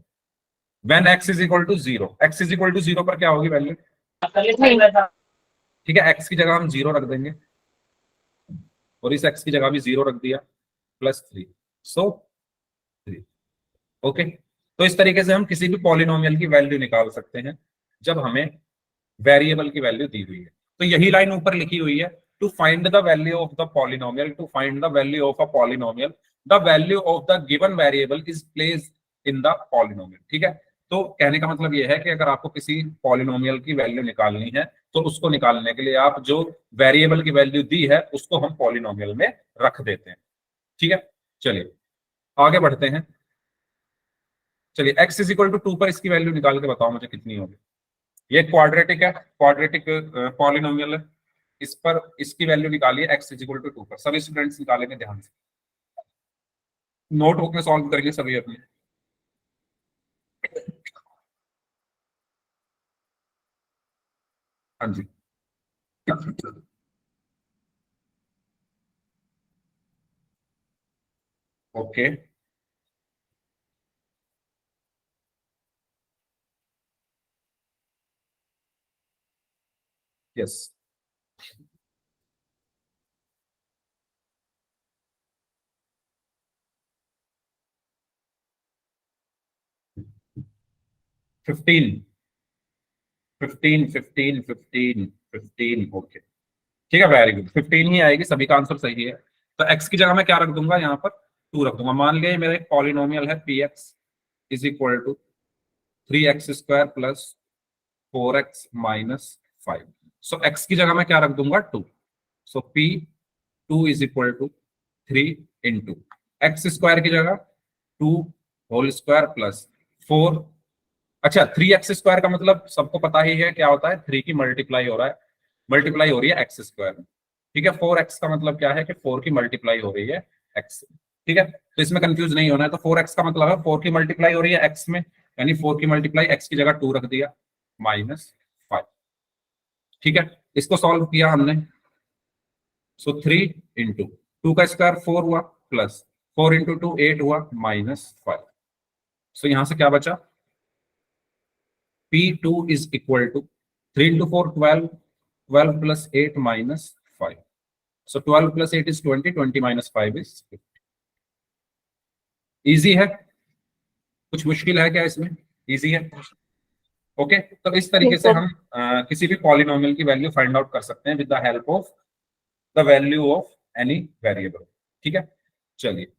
when x = 0, x = 0 पर क्या होगी वैल्यू, ठीक है, x की जगह हम 0 रख देंगे और इस x की जगह भी 0 रख दिया, +3, सो 3। ओके, तो इस तरीके से हम किसी भी पॉलिनोमियल की वैल्यू निकाल सकते हैं जब हमें वेरिएबल की वैल्यू दी हुई है। तो यही लाइन ऊपर लिखी हुई है, to find the value of the polynomial, to find the value of a polynomial the value of the given variable is placed in the polynomial. ठीक है, तो कहने का मतलब यह है कि अगर आपको किसी पॉलिनोमियल की वैल्यू निकालनी है तो उसको निकालने के लिए आप जो वेरिएबल की वैल्यू दी है उसको हम पॉलिनोमियल में रख देते हैं। ठीक है, चलिए आगे बढ़ते हैं। चलिए x = 2 पर इसकी वैल्यू निकाल के बताओ मुझे कितनी होगी। ये क्वाड्रेटिक है, क्वाड्रेटिक पॉलिनोमियल है, इस पर इसकी वैल्यू निकालिए x = 2 पर। सभी स्टूडेंट्स निकालेंगे ध्यान से, नोटबुक में सॉल्व करेंगे सभी अपने। हाँ जी, ओके, यस। फिफ्टीन 15 ओके, ठीक है, वेरी गुड। 15 ही आएगी, सभी का आंसर सही है। तो x की जगह मैं क्या रख दूंगा, यहाँ पर 2 रख दूंगा। मान लिया ये मेरा एक पॉलिनोमियल है, P X is equal to 3x² plus 4x minus 5। So x की जगह मैं क्या रख दूंगा, 2। So p2 is equal to 3 into x² की जगह 2 होल स्क्वायर प्लस 4। अच्छा, 3x² का मतलब सबको पता ही है क्या होता है, 3 की मल्टीप्लाई हो रहा है, मल्टीप्लाई हो रही है x² में। ठीक है, 4x का मतलब क्या है कि 4 की मल्टीप्लाई हो रही है x। ठीक है, तो इसमें कंफ्यूज नहीं होना है। तो 4x का मतलब है 4 की मल्टीप्लाई हो रही है x में, यानी 4 की मल्टीप्लाई x की जगह 2 रख दिया माइनस 5। ठीक है, इसको सॉल्व किया हमने। सो 3 इंटू 2 का स्क्वायर 4 हुआ प्लस 4 इंटू 2 8 हुआ माइनस 5। सो यहां से क्या बचा, P2 is equal to 3 into 4 12, 12 plus 8 minus 5. So 12 plus 8 is 20, 20 minus 5 is 50. Easy है, कुछ मुश्किल है क्या इसमें, इजी है। ओके, तो इस तरीके से हम किसी भी पॉलिनोमियल की वैल्यू फाइंड आउट कर सकते हैं with the help of the value of any variable. ठीक है, चलिए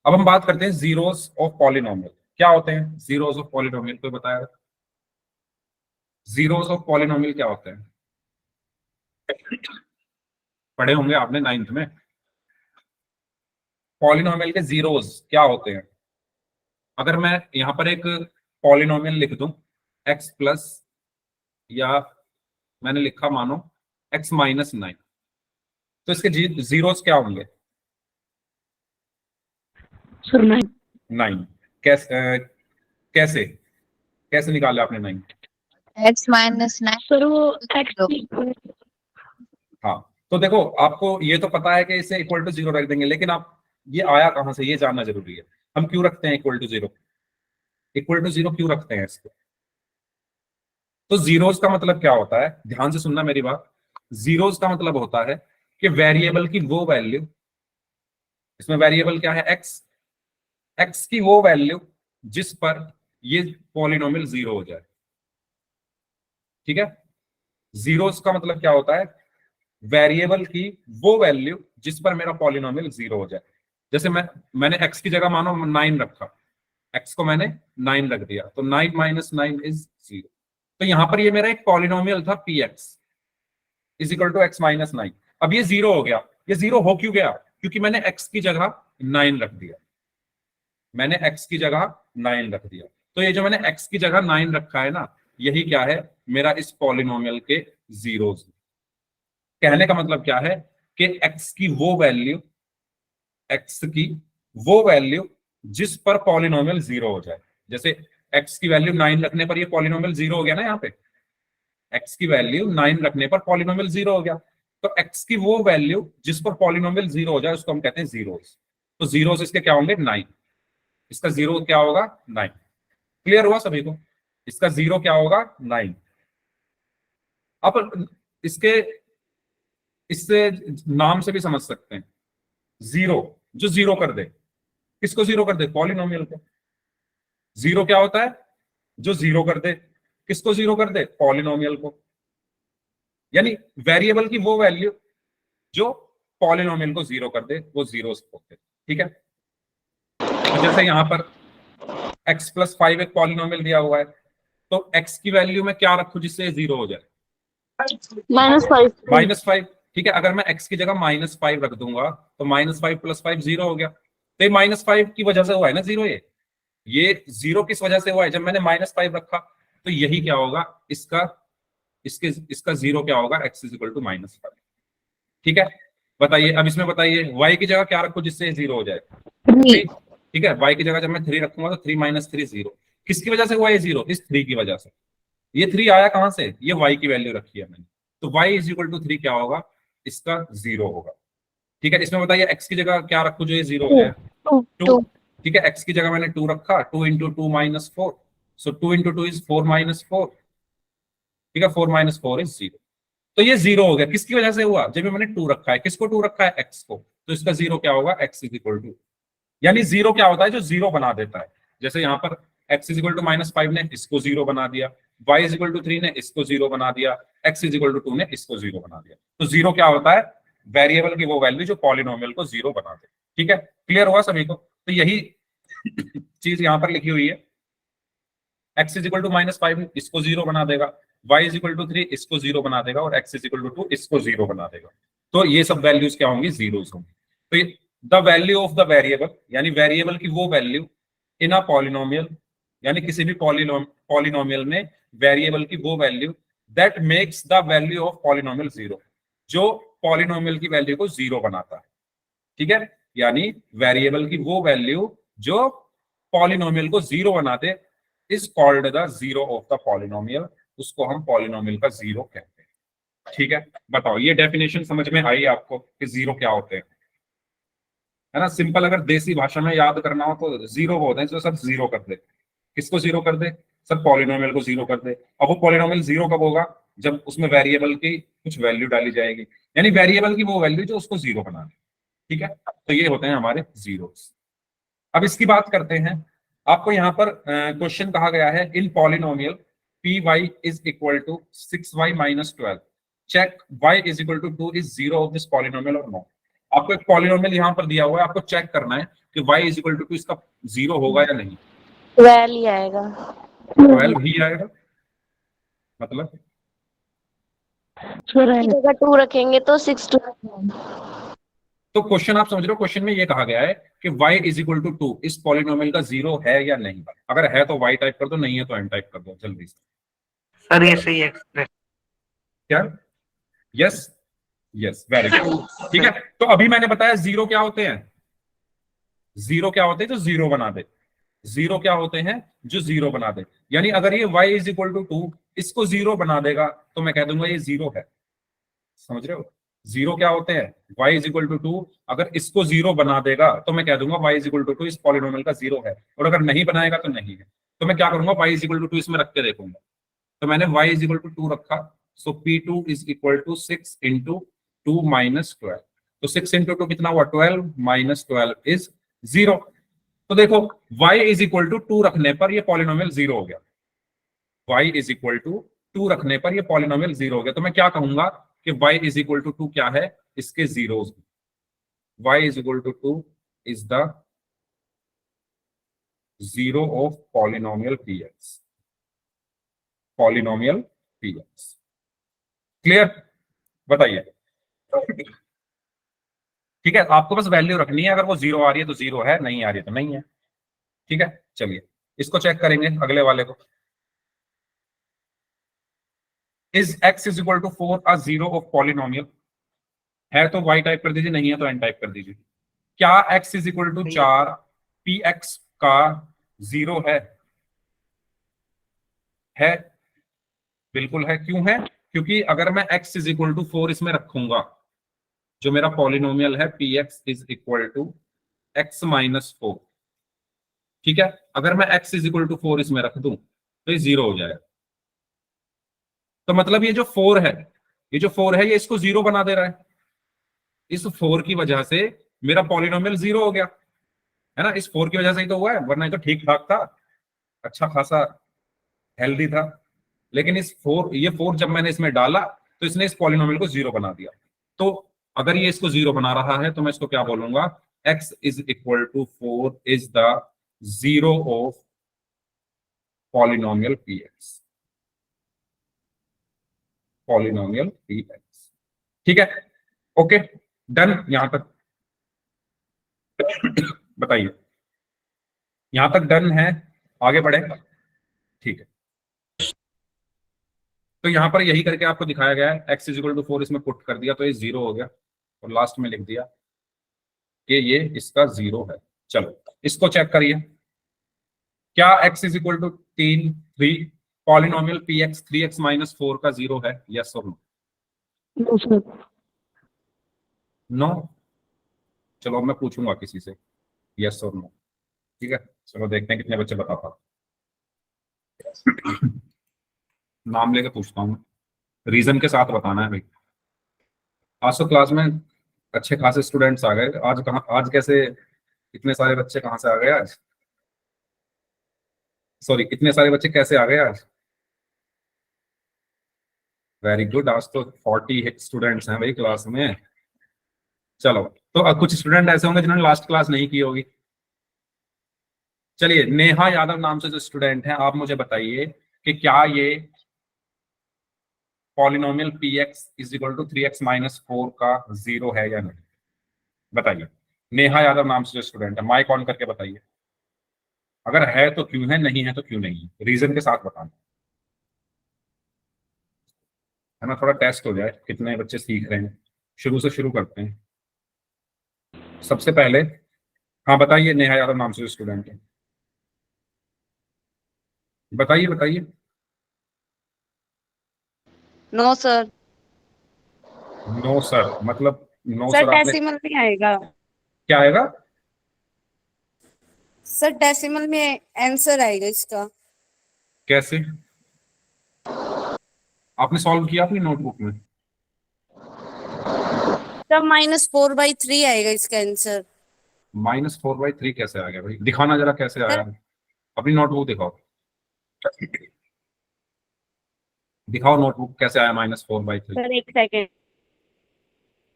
अब हम बात करते हैं जीरोस ऑफ पॉलिनोमियल। क्या होते हैं जीरोस ऑफ पॉलिनोमियल, कोई बताया? जीरोस ऑफ पॉलिनोमियल क्या होते हैं, पढ़े होंगे आपने 9th में। पॉलिनोमियल के जीरोस क्या होते हैं? अगर मैं यहां पर एक पॉलिनोमियल लिख दूं x प्लस, या मैंने लिखा मानो x माइनस 9, तो इसके जीरोस क्या होंगे? सर 9। 9। कैसे कैसे निकाले आपने 9? x minus 9। सर वो x हाँ, तो देखो आपको ये तो पता है कि इसे इक्वल टू 0 रख देंगे, लेकिन आप ये आया कहां से ये जानना जरूरी है। हम क्यों रखते हैं इक्वल टू 0? इक्वल टू 0 क्यों रखते हैं इसको? तो जीरोस का मतलब क्या होता है, ध्यान से सुनना मेरी बात। जीरोस का मतलब होता है कि वेरिएबल की वो वैल्यू, इसमें वेरिएबल क्या है x, x की वो वैल्यू जिस पर ये पॉलिनोमियल 0 हो जाए। ठीक है, जीरोस का मतलब क्या होता है, वेरिएबल की वो वैल्यू जिस पर मेरा पॉलिनोमियल 0 हो जाए। जैसे मैंने x की जगह मानो 9 रखा, x को मैंने 9 रख दिया, तो 9 माइनस 9 इज 0। तो यहां पर ये मेरा एक पॉलिनोमियल था px is equal to x minus 9। अब ये 0 हो गया। ये 0 हो क्यों गया? क्योंकि मैंने x की जगह 9 रख दिया, मैंने x की जगह 9 रख दिया। तो ये जो मैंने x की जगह 9 रखा है ना, यही क्या है, मेरा इस पॉलिनोमियल के जीरोस। कहने का मतलब क्या है कि x की वो वैल्यू, x की वो वैल्यू जिस पर पॉलिनोमियल 0 हो जाए। जैसे x की वैल्यू 9 रखने पर ये पॉलिनोमियल 0 हो गया ना, यहाँ पे x की वैल्यू 9 रखने पर पॉलिनोमियल 0 हो गया। तो x की वो वैल्यू जिस पर पॉलिनोमियल 0 हो जाए उसको हम कहते हैं जीरोस। तो जीरोस इसके क्या होंगे, 9। इसका 0 क्या होगा, 9। क्लियर हुआ सभी को? इसका 0 क्या होगा, 9। अब इसके इससे नाम से भी समझ सकते हैं, 0 जो 0 कर दे, किसको 0 कर दे, पॉलिनोमियल को। 0 क्या होता है, जो 0 कर दे, किसको 0 कर दे, पॉलिनोमियल को। यानी वेरिएबल की वो वैल्यू जो पॉलिनोमियल को 0 कर दे वो जीरोस होते हैं। ठीक है, तो जैसे यहां पर x प्लस 5 एक पॉलिनोमियल दिया हुआ है, तो x की वैल्यू में क्या रखूं जिससे 0 हो जाए, -5 -5। ठीक है, अगर मैं x की जगह -5 रख दूंगा तो -5 प्लस 5 0 हो गया। तो ये -5 की वजह से हुआ है ना 0। ये 0 किस वजह से हुआ है, जब मैंने -5 रखा। तो यही क्या होगा, इसका 0 क्या होगा, x इज इक्वल टू -5। ठीक है, बताइए अब इसमें बताइए y की जगह क्या रखो जिससे 0 हो जाए, 3। ठीक है, y की जगह जब मैं 3 रखूंगा तो 3 - 3 0। किसकी वजह से हुआ ये 0, इस 3 की वजह से। ये 3 आया कहां से, ये y की वैल्यू रखी है मैंने, तो y इज इक्वल टू 3 क्या होगा, इसका 0 होगा। ठीक है, इसमें बताइए x की जगह क्या रखो जो ये 0 हो जाए, 2। ठीक है, x की जगह मैंने 2 रखा, 2 इंटू 2 -4। So 2 into 2 is 4 - 4। ठीक है, 4 - 4 इज 0। तो ये जीरो हो गया, किसकी वजह से हुआ, जब मैंने 2 रखा है, किसको 2 रखा है, एक्स को, तो इसका जीरो क्या होगा, एक्स इज इक्वल टू, यानी जीरो क्या होता है, जो जीरो बना देता है। जैसे यहाँ पर एक्स इज इक्वल टू -5 ने इसको जीरो बना दिया, वाई इज इक्वल टू 3 ने इसको जीरो बना दिया, एक्स इज इक्वल टू 2 ने इसको जीरो बना दिया। तो जीरो क्या होता है, वेरिएबल की वो वैल्यू जो पॉलिनोमियल को जीरो बना दे। ठीक है, क्लियर हुआ सभी को। तो यही चीज यहाँ पर लिखी हुई है, एक्स इज इक्वल टू -5 इसको जीरो बना देगा, वाई इज इक्वल टू 3 इसको जीरो बना देगा, और एक्स इज इक्वल टू 2 इसको जीरो बना देगा। तो ये सब वैल्यूज क्या होंगी, जीरोस होंगी। तो the value of the variable, यानी वेरिएबल की वो वैल्यू इन अ पॉलिनोमियल, यानी किसी भी पॉलिनोमियल में वेरिएबल की वो value that makes the value of polynomial zero, जो पॉलिनोमियल की वैल्यू को जीरो बनाता है। ठीक है, यानी वेरिएबल की वो वैल्यू जो पॉलिनोमियल को जीरो बनाते is called the zero of the polynomial, उसको हम पॉलिनोमियल का जीरो कहते हैं। ठीक है, बताओ ये डेफिनेशन समझ में आई आपको कि जीरो क्या होते हैं, है ना। सिंपल अगर देसी भाषा में याद करना हो तो जीरो वो होते हैं जो सब जीरो कर दे, किसको जीरो कर दे, सब पॉलिनोमियल को जीरो कर दे। अब वो पॉलिनोमियल जीरो कब होगा, जब उसमें वेरिएबल की कुछ वैल्यू डाली जाएगी, यानी वेरिएबल की वो वैल्यू जो उसको जीरो बना दे। ठीक है, तो ये होते हैं हमारे जीरोस। अब इसकी बात करते हैं, आपको यहाँ पर क्वेश्चन कहा गया है in polynomial p y is equal to 6y minus 12 check y is equal to 2 is zero of this polynomial और नो। आपको एक पॉलिनोमियल यहाँ पर दिया हुआ है, आपको चेक करना है कि y इज इक्वल टू 2 इसका जीरो होगा या नहीं। 12 ही आएगा। 12 ही आएगा, मतलब सर की जगह 2 रखेंगे तो 6 2। तो क्वेश्चन आप समझ रहे हो, क्वेश्चन में ये कहा गया है कि y इज इक्वल टू 2 इस पॉलिनोमियल का जीरो है या नहीं। अगर है तो y टाइप कर दो, नहीं है तो n टाइप कर दो जल्दी से। सर ये सही एक्सप्रेस। क्या, यस यस, वेरी गुड। ठीक है, तो अभी मैंने बताया जीरो क्या होते हैं, जीरो क्या होते हैं जो जीरो बना दे, जीरो क्या होते हैं जो जीरो बना दे। यानी अगर ये y इज इक्वल टू 2 इसको जीरो बना देगा तो मैं कह दूंगा ये जीरो है। समझ रहे हो, जीरो क्या होते हैं, y इज इक्वल टू 2 अगर इसको जीरो बना देगा तो मैं कह दूंगा y इज इक्वल टू 2 इस पॉलिनोमियल का जीरो है, और अगर नहीं बनाएगा तो नहीं है। तो मैं क्या करूंगा, y इज इक्वल टू 2 इसमें रख के देखूंगा। तो मैंने y इज इक्वल टू 2 रखा, so p2 is equal to 6 into 2 minus 12। तो 6 इंटू 2 कितना हुआ, 12 माइनस 12 इज जीरो। तो देखो y इज इक्वल टू 2 रखने पर ये पॉलिनोमियल जीरो हो गया, y इज इक्वल टू 2 रखने पर ये पॉलिनोमियल जीरो हो गया। तो मैं क्या कहूंगा कि y इज इक्वल टू 2 क्या है, इसके zeros. y is equal to 2 is the zero of polynomial px, polynomial px। Clear, बताइए। ठीक है, आपको बस वैल्यू रखनी है, अगर वो जीरो आ रही है तो जीरो है, नहीं आ रही है तो नहीं है। ठीक है, चलिए इसको चेक करेंगे अगले वाले को। Is x is equal to 4 a zero of polynomial, है तो y टाइप कर दीजिए, नहीं है तो n टाइप कर दीजिए। क्या x is equal to 4 px का जीरो है, बिल्कुल है। क्यों है, क्योंकि अगर मैं x इज इक्वल टू 4 इसमें रखूंगा, जो मेरा पॉलिनोमियल है px is equal to x minus 4, ठीक है, अगर मैं x इज इक्वल टू 4 इसमें रख दूं तो ये जीरो हो जाएगा। तो मतलब ये जो 4 है, ये जो 4 है ये इसको जीरो बना दे रहा है। इस 4 की वजह से मेरा पॉलिनोमियल जीरो हो गया, है ना। इस 4 की वजह से ही तो हुआ है, वरना ये तो ठीक ठाक था, अच्छा खासा हेल्दी था। लेकिन इस 4, ये 4 जब मैंने इसमें डाला तो इसने इस पॉलिनोमियल को जीरो बना दिया। तो अगर ये इसको जीरो बना रहा है तो मैं इसको क्या बोलूंगा, x is equal to 4 is the zero of polynomial px, polynomial px। ठीक है, ओके, डन यहां तक। बताइए, यहां तक डन है, आगे बढ़े। ठीक है, तो यहां पर यही करके आपको दिखाया गया है, x इज इक्वल टू 4 इसमें पुट कर दिया तो ये जीरो हो गया, और लास्ट में लिख दिया कि ये इसका जीरो है। चलो इसको चेक करिए, क्या x is equal to 3 polynomial px 3x minus 4 का जीरो है, यस और नो। No sir. नो, चलो मैं पूछूंगा किसी से, यस और नो। ठीक है, चलो देखते हैं कितने बच्चे बता पाते। नाम लेके पूछता हूँ। रीजन के साथ बताना है भाई। आज तो क्लास में अच्छे खासे स्टूडेंट्स आ गए। आज कहाँ, आज कैसे इतने सारे बच्चे कहाँ से आ गए आज? सॉरी, इतने सारे बच्चे कैसे आ गए आज? वेरी गुड, आज तो 40 स्टूडेंट्स हैं भाई क्लास में। चलो, तो अब कुछ स्टूडेंट ऐसे होंगे जिन्होंने लास्ट क्लास नहीं की होगी। चलिए, नेहा यादव नाम से जो स्टूडेंट हैं, आप मुझे बताइए कि क्या ये polynomial P X is equal to 3x-4 का जीरो है या नहीं? बताइए। नेहा यादव नाम से जो स्टूडेंट है, माइक ऑन करके बताइए। अगर है तो क्यों है, नहीं है तो क्यों नहीं है, रीजन के साथ बताना है ना। थोड़ा टेस्ट हो जाए कितने बच्चे सीख रहे हैं। शुरू से शुरू करते हैं। सबसे पहले, हाँ बताइए, नेहा यादव नाम से जो स्टूडेंट है, बताइए बताइए। No sir. नो सर मतलब? नो सर सर आपने, डेसिमल में आएगा। क्या आएगा? सर डेसिमल में आंसर आएगा इसका। कैसे आपने सॉल्व किया अपनी नोटबुक में? सर -4/3 आएगा इसका आंसर। -4/3 कैसे आ गया भाई? दिखाना जरा कैसे आया। अपनी नोटबुक दिखाओ, दिखाओ नोटबुक कैसे आया -4/3। सर एक सेकेंड।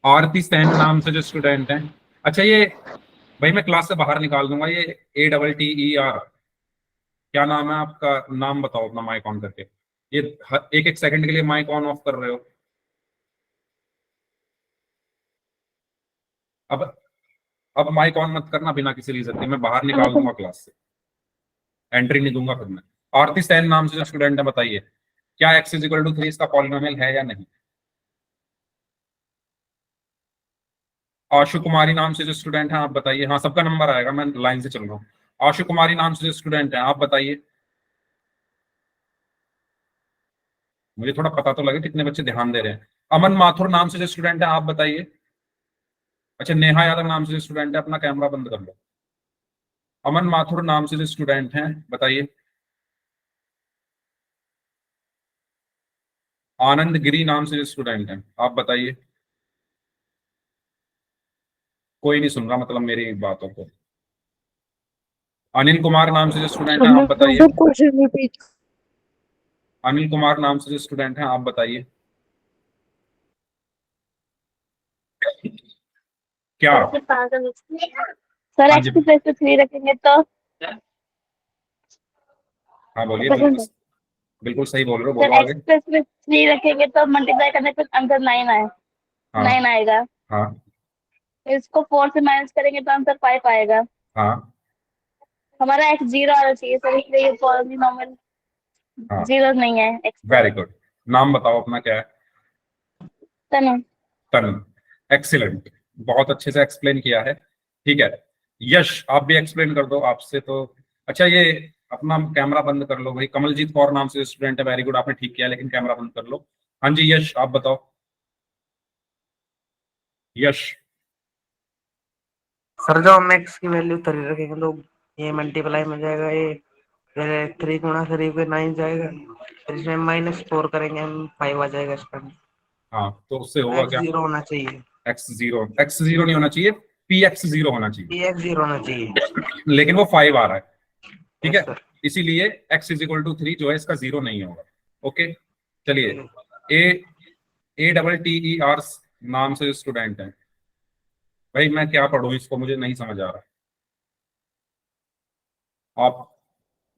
आरती सैन नाम से जो स्टूडेंट है, अच्छा ये भाई मैं क्लास से बाहर निकाल दूंगा। ये ATTER, क्या नाम है आपका? नाम बताओ अपना, माइक ऑन करके। ये एक एक सेकंड के लिए माइक ऑन ऑफ कर रहे हो। अब अब माइक ऑन मत करना बिना किसी रीजन के, मैं बाहर निकाल दूंगा क्लास से, एंट्री नहीं दूंगा फिर मैं। आरती सैन नाम से जो स्टूडेंट है, बताइए क्या x = 3 इसका पॉलिनोमियल है या नहीं? आशु कुमारी नाम से जो स्टूडेंट है, आप बताइए। हाँ, सबका नंबर आएगा, मैं लाइन से चल रहा हूँ। आशु कुमारी नाम से जो स्टूडेंट है, आप बताइए। मुझे थोड़ा पता तो लगे कितने बच्चे ध्यान दे रहे हैं। अमन माथुर नाम से जो स्टूडेंट है, आप बताइए। अच्छा, नेहा यादव नाम से जो स्टूडेंट है, अपना कैमरा बंद कर लो। अमन माथुर नाम से जो स्टूडेंट हैं, बताइए। आनंद गिरी नाम से जो स्टूडेंट हैं, आप बताइए। कोई नहीं सुन रहा मतलब मेरी बातों को। अनिल कुमार नाम से जो स्टूडेंट है, आप बताइए। Question repeat. अनिल कुमार नाम से जो स्टूडेंट हैं, आप बताइए। क्या? सर हाँ एक्स जी, की प्लेस पे 3 रखेंगे तो हाँ बोलिए, बिल्कुल बिल्कुल सही बोल रहे हो, सर बोलो एक्स आगे। प्लेस पे 3 रखेंगे तो मल्टीप्लाई करने पे आंसर 9 आए, हाँ 9 आएगा। हाँ इसको 4 से माइनस करेंगे तो आंसर 5 आएगा। हाँ हमारा एक्स 0 आना चाहिए सर, इसलिए ये पॉलिनोमियल हाँ, 0 नहीं है एक्स पे। Very good. नाम बताओ अपना, क्या है? तनु। तनु। एक्सीलेंट, बहुत अच्छे से एक्सप्लेन किया है। ठीक है, यश आप भी एक्सप्लेन कर दो आपसे तो। अच्छा, ये अपना कैमरा बंद कर लो भाई। कमलजीत कौर नाम से स्टूडेंट है, वेरी गुड, आपने ठीक किया, लेकिन कैमरा बंद कर लो। हाँ जी यश, आप बताओ। यश, सर जो हम एक्स की वैल्यू 3 रखेंगे तो ये मल्टीप्लाई में जाएगा, ये फिर 3 × 3 = 9 जाएगा, फिर इसमें -4 करेंगे हम 5 आ जाएगा इसका। हाँ तो उससे होगा एक्स क्या? जीरो होना चाहिए। x0 नहीं होना चाहिए, px0 होना चाहिए, ये एक्स जीरो होना चाहिए। लेकिन वो 5 आ रहा है। ठीक यस है, सर। इसीलिए x = 3 जो है इसका 0 नहीं होगा। ओके, चलिए। ए ATTER नाम से स्टूडेंट है भाई, मैं क्या पढ़ूं इसको, मुझे नहीं समझ आ रहा। आप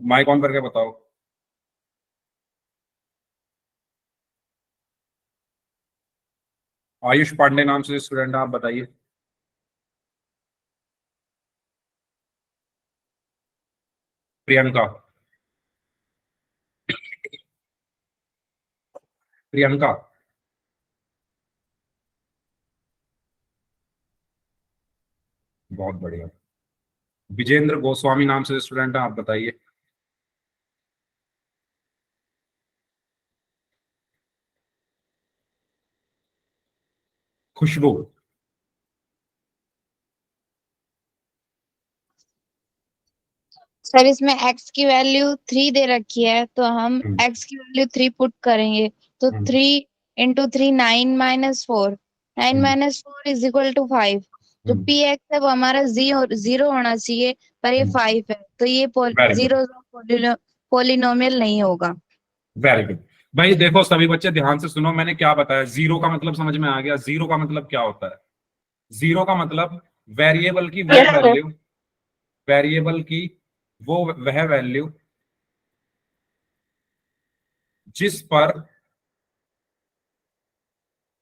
माइक ऑन करके बताओ। आयुष पांडे नाम से स्टूडेंट है, आप बताइए। प्रियंका, प्रियंका, बहुत बढ़िया। विजेंद्र गोस्वामी नाम से स्टूडेंट है, आप बताइए। खुशबू, सर इसमें x की वैल्यू 3 दे रखी है, तो हम हम्म, x की वैल्यू 3 पुट करेंगे तो हम्म, 3 into 3 9 minus 4 9 hmm, minus 4 is equal to 5 जो हम्म, px है वो हमारा जीरो होना चाहिए पर ये 5 है तो ये वेरी गुड, जीरो पोलिनोमियल नहीं होगा। Very good. भाई देखो सभी बच्चे ध्यान से सुनो, मैंने क्या बताया, जीरो का मतलब समझ में आ गया। जीरो का मतलब क्या होता है? जीरो का मतलब वेरिएबल की वो Yes, sir. वैल्यू, वेरिएबल की वो वह वैल्यू जिस पर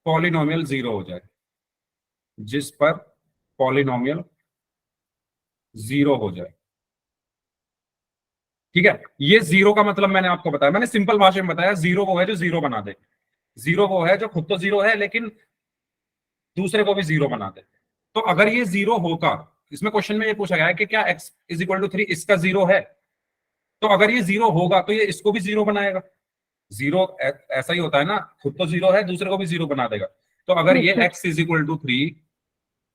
पॉलिनोमियल जीरो हो जाए, जिस पर पॉलिनोमियल जीरो हो जाए। ठीक है, ये जीरो का मतलब मैंने आपको बताया, मैंने सिंपल भाषा में बताया। जीरो वो है जो जीरो बना दे, जीरो वो है जो खुद तो जीरो है लेकिन दूसरे को भी जीरो बना दे। तो अगर ये जीरो होगा, इसमें क्वेश्चन में ये पूछा गया है कि क्या x इज इक्वल टू 3 इसका जीरो है, तो अगर ये जीरो होगा तो ये इसको भी जीरो बनाएगा। जीरो ऐसा ही होता है ना, खुद तो जीरो है दूसरे को भी जीरो बना देगा। तो अगर ये x is equal to 3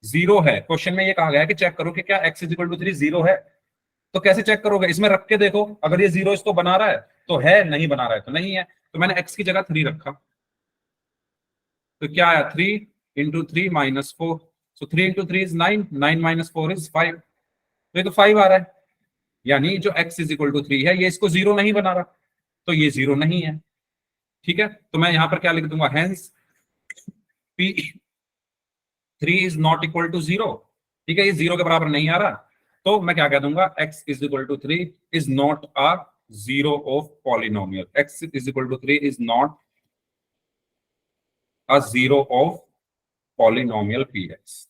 zero है, क्वेश्चन में ये कहा गया है कि चेक करो कि क्या x is equal to 3 zero है, तो कैसे चेक करोगे? इसमें रख के देखो, अगर ये जीरो इसको बना रहा है तो है, नहीं बना रहा है तो नहीं है। तो मैंने x की जगह 3 रखा, तो क्या आया 3 into 3 minus 4, so 3 into 3 is 9, 9 minus 4 is 5, तो ये तो 5 आ रहा है। यानी जो x इज इक्वल टू 3 है ये इसको जीरो नहीं बना रहा, तो ये जीरो नहीं है। ठीक है, तो मैं यहां पर क्या लिख दूंगा, hence p3 is not equal to zero. ठीक है, ये जीरो के बराबर नहीं आ रहा, तो मैं क्या कह दूंगा, x is equal to 3 is not a zero of polynomial, x is equal to 3 is not a zero of polynomial px।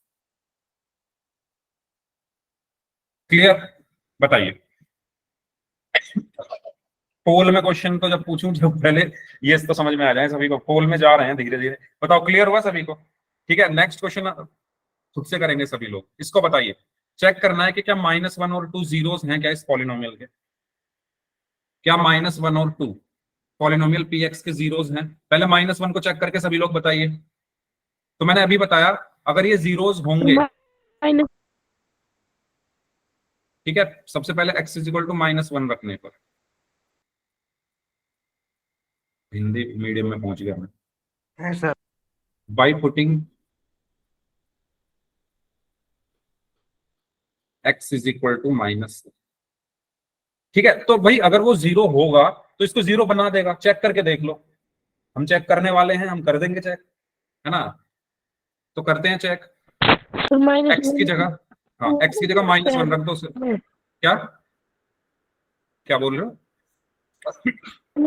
Clear? बताइए। पोल में क्वेश्चन तो जब पूछूं, जब पहले ये तो समझ में आ जाए सभी को, पोल में जा रहे हैं धीरे धीरे। बताओ, क्लियर हुआ सभी को? ठीक है, नेक्स्ट क्वेश्चन खुद से करेंगे सभी लोग। इसको बताइए, चेक करना है कि क्या -1 और 2 जीरोस हैं क्या इस पॉलिनोमियल के? क्या -1 और 2 पॉलिनोमियल px के जीरोस हैं? पहले -1 को चेक करके सभी लोग बताइए। तो मैंने अभी बताया, अगर ये जीरोस होंगे, ठीक है, सबसे पहले x इज इक्वल टू -1 रखने पर, हिंदी मीडियम में पहुंच गया मैं, है sir. By putting x is equal to minus. ठीक है, तो भाई अगर वो जीरो होगा तो इसको जीरो बना देगा, चेक करके देख लो। हम चेक करने वाले हैं, हम कर देंगे चेक, है ना? तो करते हैं चेक। x की जगह, हाँ x की जगह -1 रख दो सर। क्या क्या बोल रहे हो?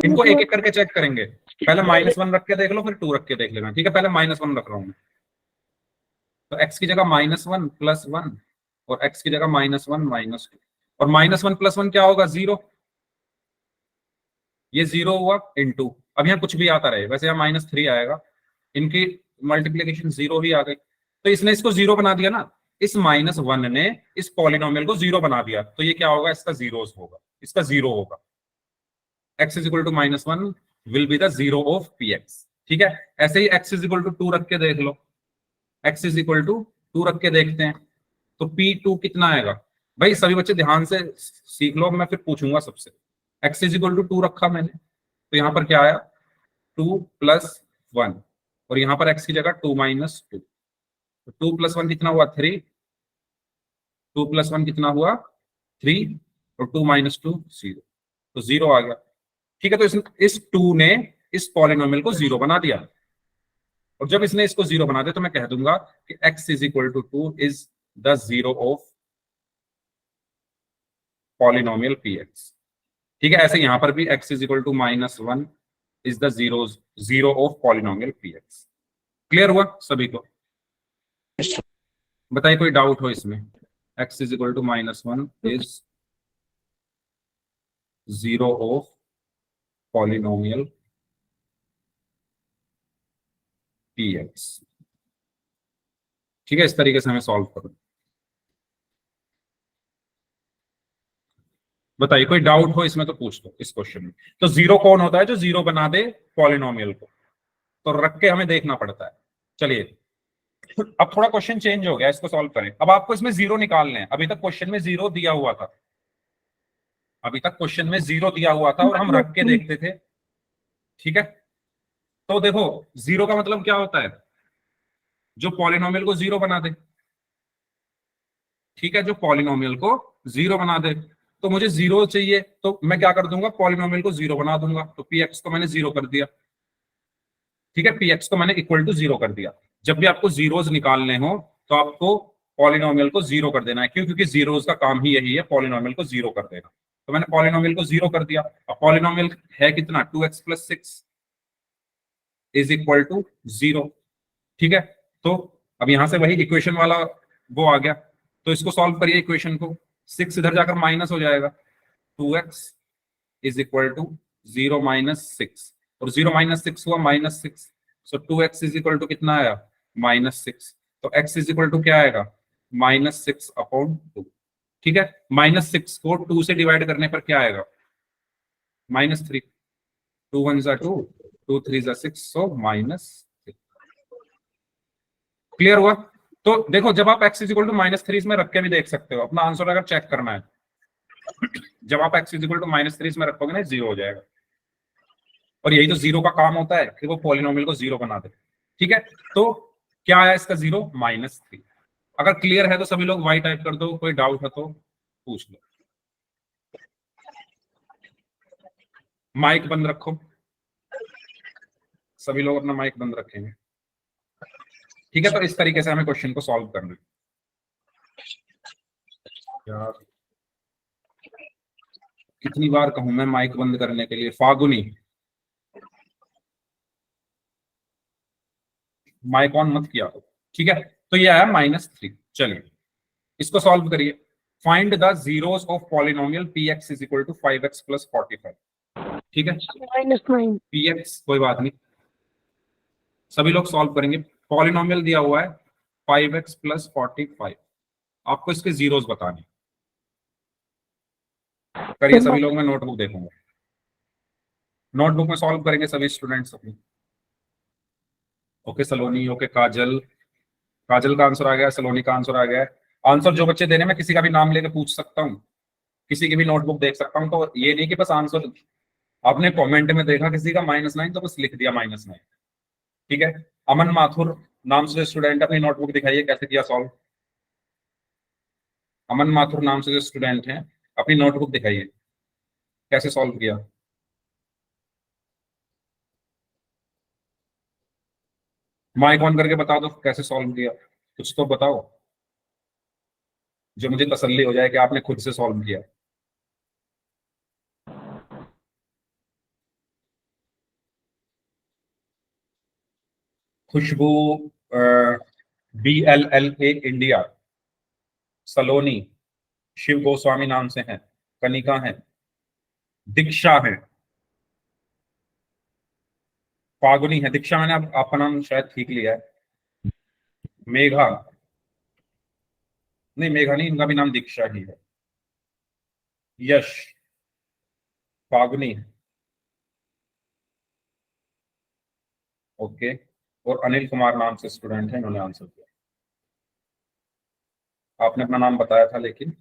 इनको एक एक करके चेक करेंगे, पहले -1 रख के देख लो, फिर 2 रख के देख लेना। ठीक है, पहले -1 रख रहा हूं मैं, तो x की जगह -1 प्लस 1 और x की जगह -1 माइनस 2, और -1 प्लस 1 क्या होगा, जीरो। ये जीरो हुआ इनटू, अब यहाँ कुछ भी आता रहे, वैसे यहाँ -3 आएगा, इनकी मल्टीप्लीकेशन जीरो ही आ गई, तो इसने इसको जीरो बना दिया ना, इस -1 ने इस पॉलिनोमियल को जीरो बना दिया, तो ये क्या होगा, इसका जीरोस होगा, इसका जीरो होगा। x is equal to -1 will be the zero of px। ठीक है, ऐसे ही x इज इक्वल टू 2 रख के देख लो, x इज इक्वल टू 2 रख के देखते हैं, तो p2 कितना आएगा? भाई सभी बच्चे ध्यान से सीख लो, मैं फिर पूछूंगा सबसे। x इज इक्वल टू 2 रखा मैंने, तो यहां पर क्या आया, 2 प्लस 1, और यहां पर x की जगह 2 माइनस 2, तो 2 प्लस 1 कितना हुआ, 3, 2 प्लस 1 कितना हुआ, 3, और 2 माइनस 2 0, तो 0 आ गया। ठीक है, तो इस 2 ने इस पॉलिनोमियल को 0 बना दिया, और जब इसने इसको 0 बना दिया तो मैं कह दूंगा कि x is equal to 2 is the zero of polynomial px। ठीक है, ऐसे यहां पर भी x is equal to -1 is the zero of polynomial px। Clear हुआ सभी को? बताइए, कोई डाउट हो इसमें? x is equal to -1 is zero of polynomial px। ठीक है, इस तरीके से हमें सॉल्व करो। बताइए, कोई डाउट हो इसमें तो पूछ दो इस क्वेश्चन में। तो जीरो कौन होता है जो जीरो बना दे पॉलिनोमियल को, तो रख के हमें देखना पड़ता है। चलिए, अब थोड़ा क्वेश्चन चेंज हो गया, इसको सॉल्व करें। अब आपको इसमें जीरो निकालने हैं, अभी तक क्वेश्चन में जीरो दिया हुआ था, अभी तक क्वेश्चन में जीरो दिया हुआ था और हम रख के देखते थे। ठीक है, तो देखो जीरो का मतलब क्या होता है, जो पॉलिनोमियल को जीरो बना दे। ठीक है, जो पॉलिनोमियल को जीरो बना दे। तो मुझे जीरो चाहिए, तो मैं क्या कर दूंगा, पॉलिनोमियल को जीरो बना दूंगा। तो पी एक्स को मैंने जीरो कर दिया। ठीक है, पी एक्स को मैंने इक्वल टू जीरो कर दिया। जब भी आपको जीरोस निकालने हो तो आपको पॉलिनोमियल को जीरो कर देना है। क्यों? क्योंकि जीरोस का काम ही यही है, पॉलिनोमियल को जीरो कर देना। तो मैंने पॉलिनोमियल को जीरो कर दिया। अब पॉलिनोमियल है कितना, 2x+6 is equal to zero. ठीक है, तो अब यहां से वही इक्वेशन वाला वो आ गया। तो इसको सॉल्व करिए इक्वेशन को। 6 इधर जाकर माइनस हो जाएगा, 2x इज इक्वल टू 0 - 6, और 0 - 6 हुआ -6। सो 2x इज इक्वल टू कितना आया, -6। तो x इज इक्वल टू क्या आएगा, -6/2। ठीक है, -6 को 2 से डिवाइड करने पर क्या आएगा, -3। 2 1 ज़ा 2, 2 3 ज़ा 6, सो -6। क्लियर हुआ? तो देखो, जब आप x इज इक्वल टू -3 इसमें रख के भी देख सकते हो, अपना आंसर अगर चेक करना है। जब आप x इज इक्वल टू -3 इसमें रखोगे ना, जीरो हो जाएगा। और यही तो जीरो का काम होता है कि वो पॉलिनोमियल को जीरो बना दे। ठीक है, तो क्या आया इसका जीरो, -3। अगर क्लियर है तो सभी लोग वाई टाइप कर दो, कोई डाउट है तो पूछ लो। माइक बंद रखो, सभी लोग अपना माइक बंद रखेंगे। ठीक है, तो इस तरीके से हमें क्वेश्चन को सॉल्व करना है। यार कितनी बार कहूं मैं माइक बंद करने के लिए, फागुनी माइक ऑन मत किया हो। ठीक है, तो ये आया -3। चलिए इसको सॉल्व करिए। Find the zeros of polynomial P X is equal to 5x + 45। ठीक है, -9। पी एक्स कोई बात नहीं, सभी लोग सॉल्व करेंगे। पॉलिनोमियल दिया हुआ है 5x + 45, आपको इसके जीरोस बताने। करिए सभी लोग, मैं नोटबुक देखूंगा। नोटबुक में सॉल्व करेंगे सभी स्टूडेंट्स अपनी। ओके सलोनी, ओके काजल, काजल का आंसर आ गया, सलोनी का आंसर आ गया। आंसर जो बच्चे देने में किसी का भी नाम लेके पूछ सकता हूँ, किसी की भी नोटबुक देख सकता हूँ। तो ये नहीं कि बस आंसर आपने कमेंट में देखा किसी का -9 तो बस लिख दिया -9। ठीक है, अमन माथुर नाम से स्टूडेंट, अपनी नोटबुक दिखाइए कैसे किया सॉल्व। अमन माथुर नाम से जो स्टूडेंट हैं, अपनी नोटबुक दिखाइए कैसे सॉल्व किया। माइक ऑन करके बता दो कैसे सॉल्व किया, कुछ तो बताओ जो मुझे तसल्ली हो जाए कि आपने खुद से सॉल्व किया। खुशबू, BLLA इंडिया, सलोनी, शिव गोस्वामी नाम से हैं, कनिका है, दीक्षा है, फागुनी है, दीक्षा मैंने आपका नाम शायद ठीक लिया है। मेघा, नहीं मेघा नहीं, इनका भी नाम दीक्षा ही है। यश, फागुनी, ओके, और अनिल कुमार नाम से स्टूडेंट है, इन्होंने आंसर किया। आपने अपना नाम बताया था लेकिन,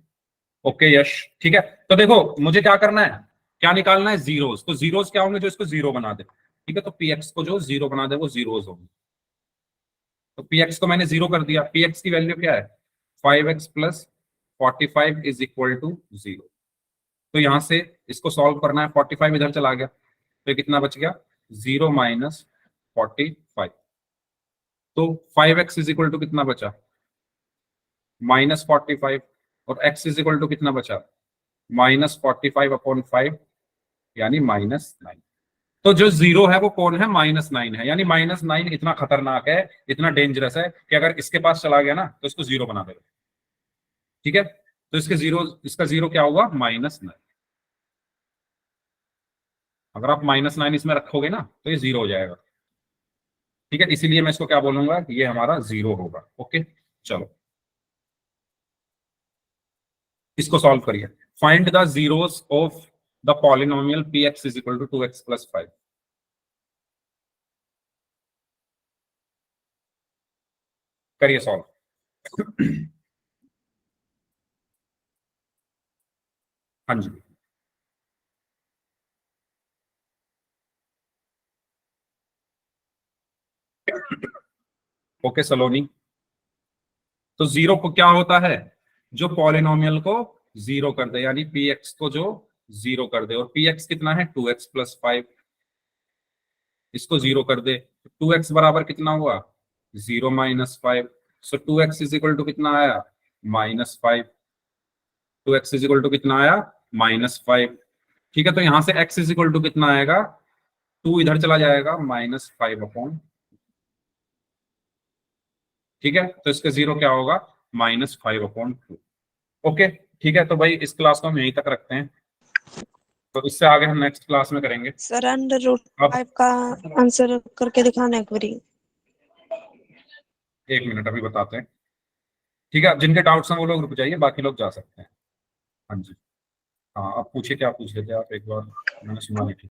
ओके यश। ठीक है, तो देखो मुझे क्या करना है, क्या निकालना है, जीरोस। तो जीरोस क्या होंगे, जो इसको जीरो बना दे। ठीक है, तो पी एक्स को जो जीरो बना दे वो जीरोस होंगे। तो पी एक्स को मैंने जीरो कर दिया। पी एक्स की वैल्यू क्या है, 5x + 45 इज इक्वल टू 0। तो यहां से इसको सॉल्व करना है, 45 इधर चला गया तो ये कितना बच गया, 0 - 45। तो 5x इज इक्वल टू कितना बचा, -45, और x इज इक्वल टू कितना बचा, -45/5, यानी -9। तो जो जीरो है वो कौन है, -9 है। यानी -9 इतना खतरनाक है, इतना डेंजरस है कि अगर इसके पास चला गया ना तो इसको जीरो बना देगा। ठीक है, तो इसके जीरो, इसका जीरो क्या हुआ, -9। अगर आप -9 इसमें रखोगे ना तो ये जीरो हो जाएगा। ठीक है, इसीलिए मैं इसको क्या बोलूंगा, ये हमारा जीरो होगा। ओके, चलो इसको सॉल्व करिए। Find the zeros of the polynomial P X is equal to 2x + 5। करिए सॉल्व। हाँ जी, ओके सलोनी, तो जीरो को क्या होता है, जो पॉलिनोमियल को जीरो कर दे, यानी पी एक्स को जो जीरो कर दे, और पी एक्स कितना है 2x + 5, इसको जीरो कर दे, 2x बराबर कितना हुआ 0 - 5, सो 2x = कितना आया -5, 2x = कितना आया -5। ठीक है, तो यहां से x = कितना आएगा, 2 इधर चला जाएगा -5/, ठीक है, तो इसका जीरो क्या होगा -5/2। ओके ठीक है, तो भाई इस क्लास को हम यहीं तक रखते हैं, तो इससे आगे हम नेक्स्ट क्लास में करेंगे। सर √5 अब का आंसर करके दिखाना एक बारी। 1 मिनट अभी बताते हैं, ठीक है, जिनके डाउट्स हैं वो लोग रुक जाइए, बाकी लोग जा सकते हैं। हाँ जी, हाँ, अब पूछिए क्या पूछ रहे थे आप, एक बार मैंने सुना नहीं ठीक।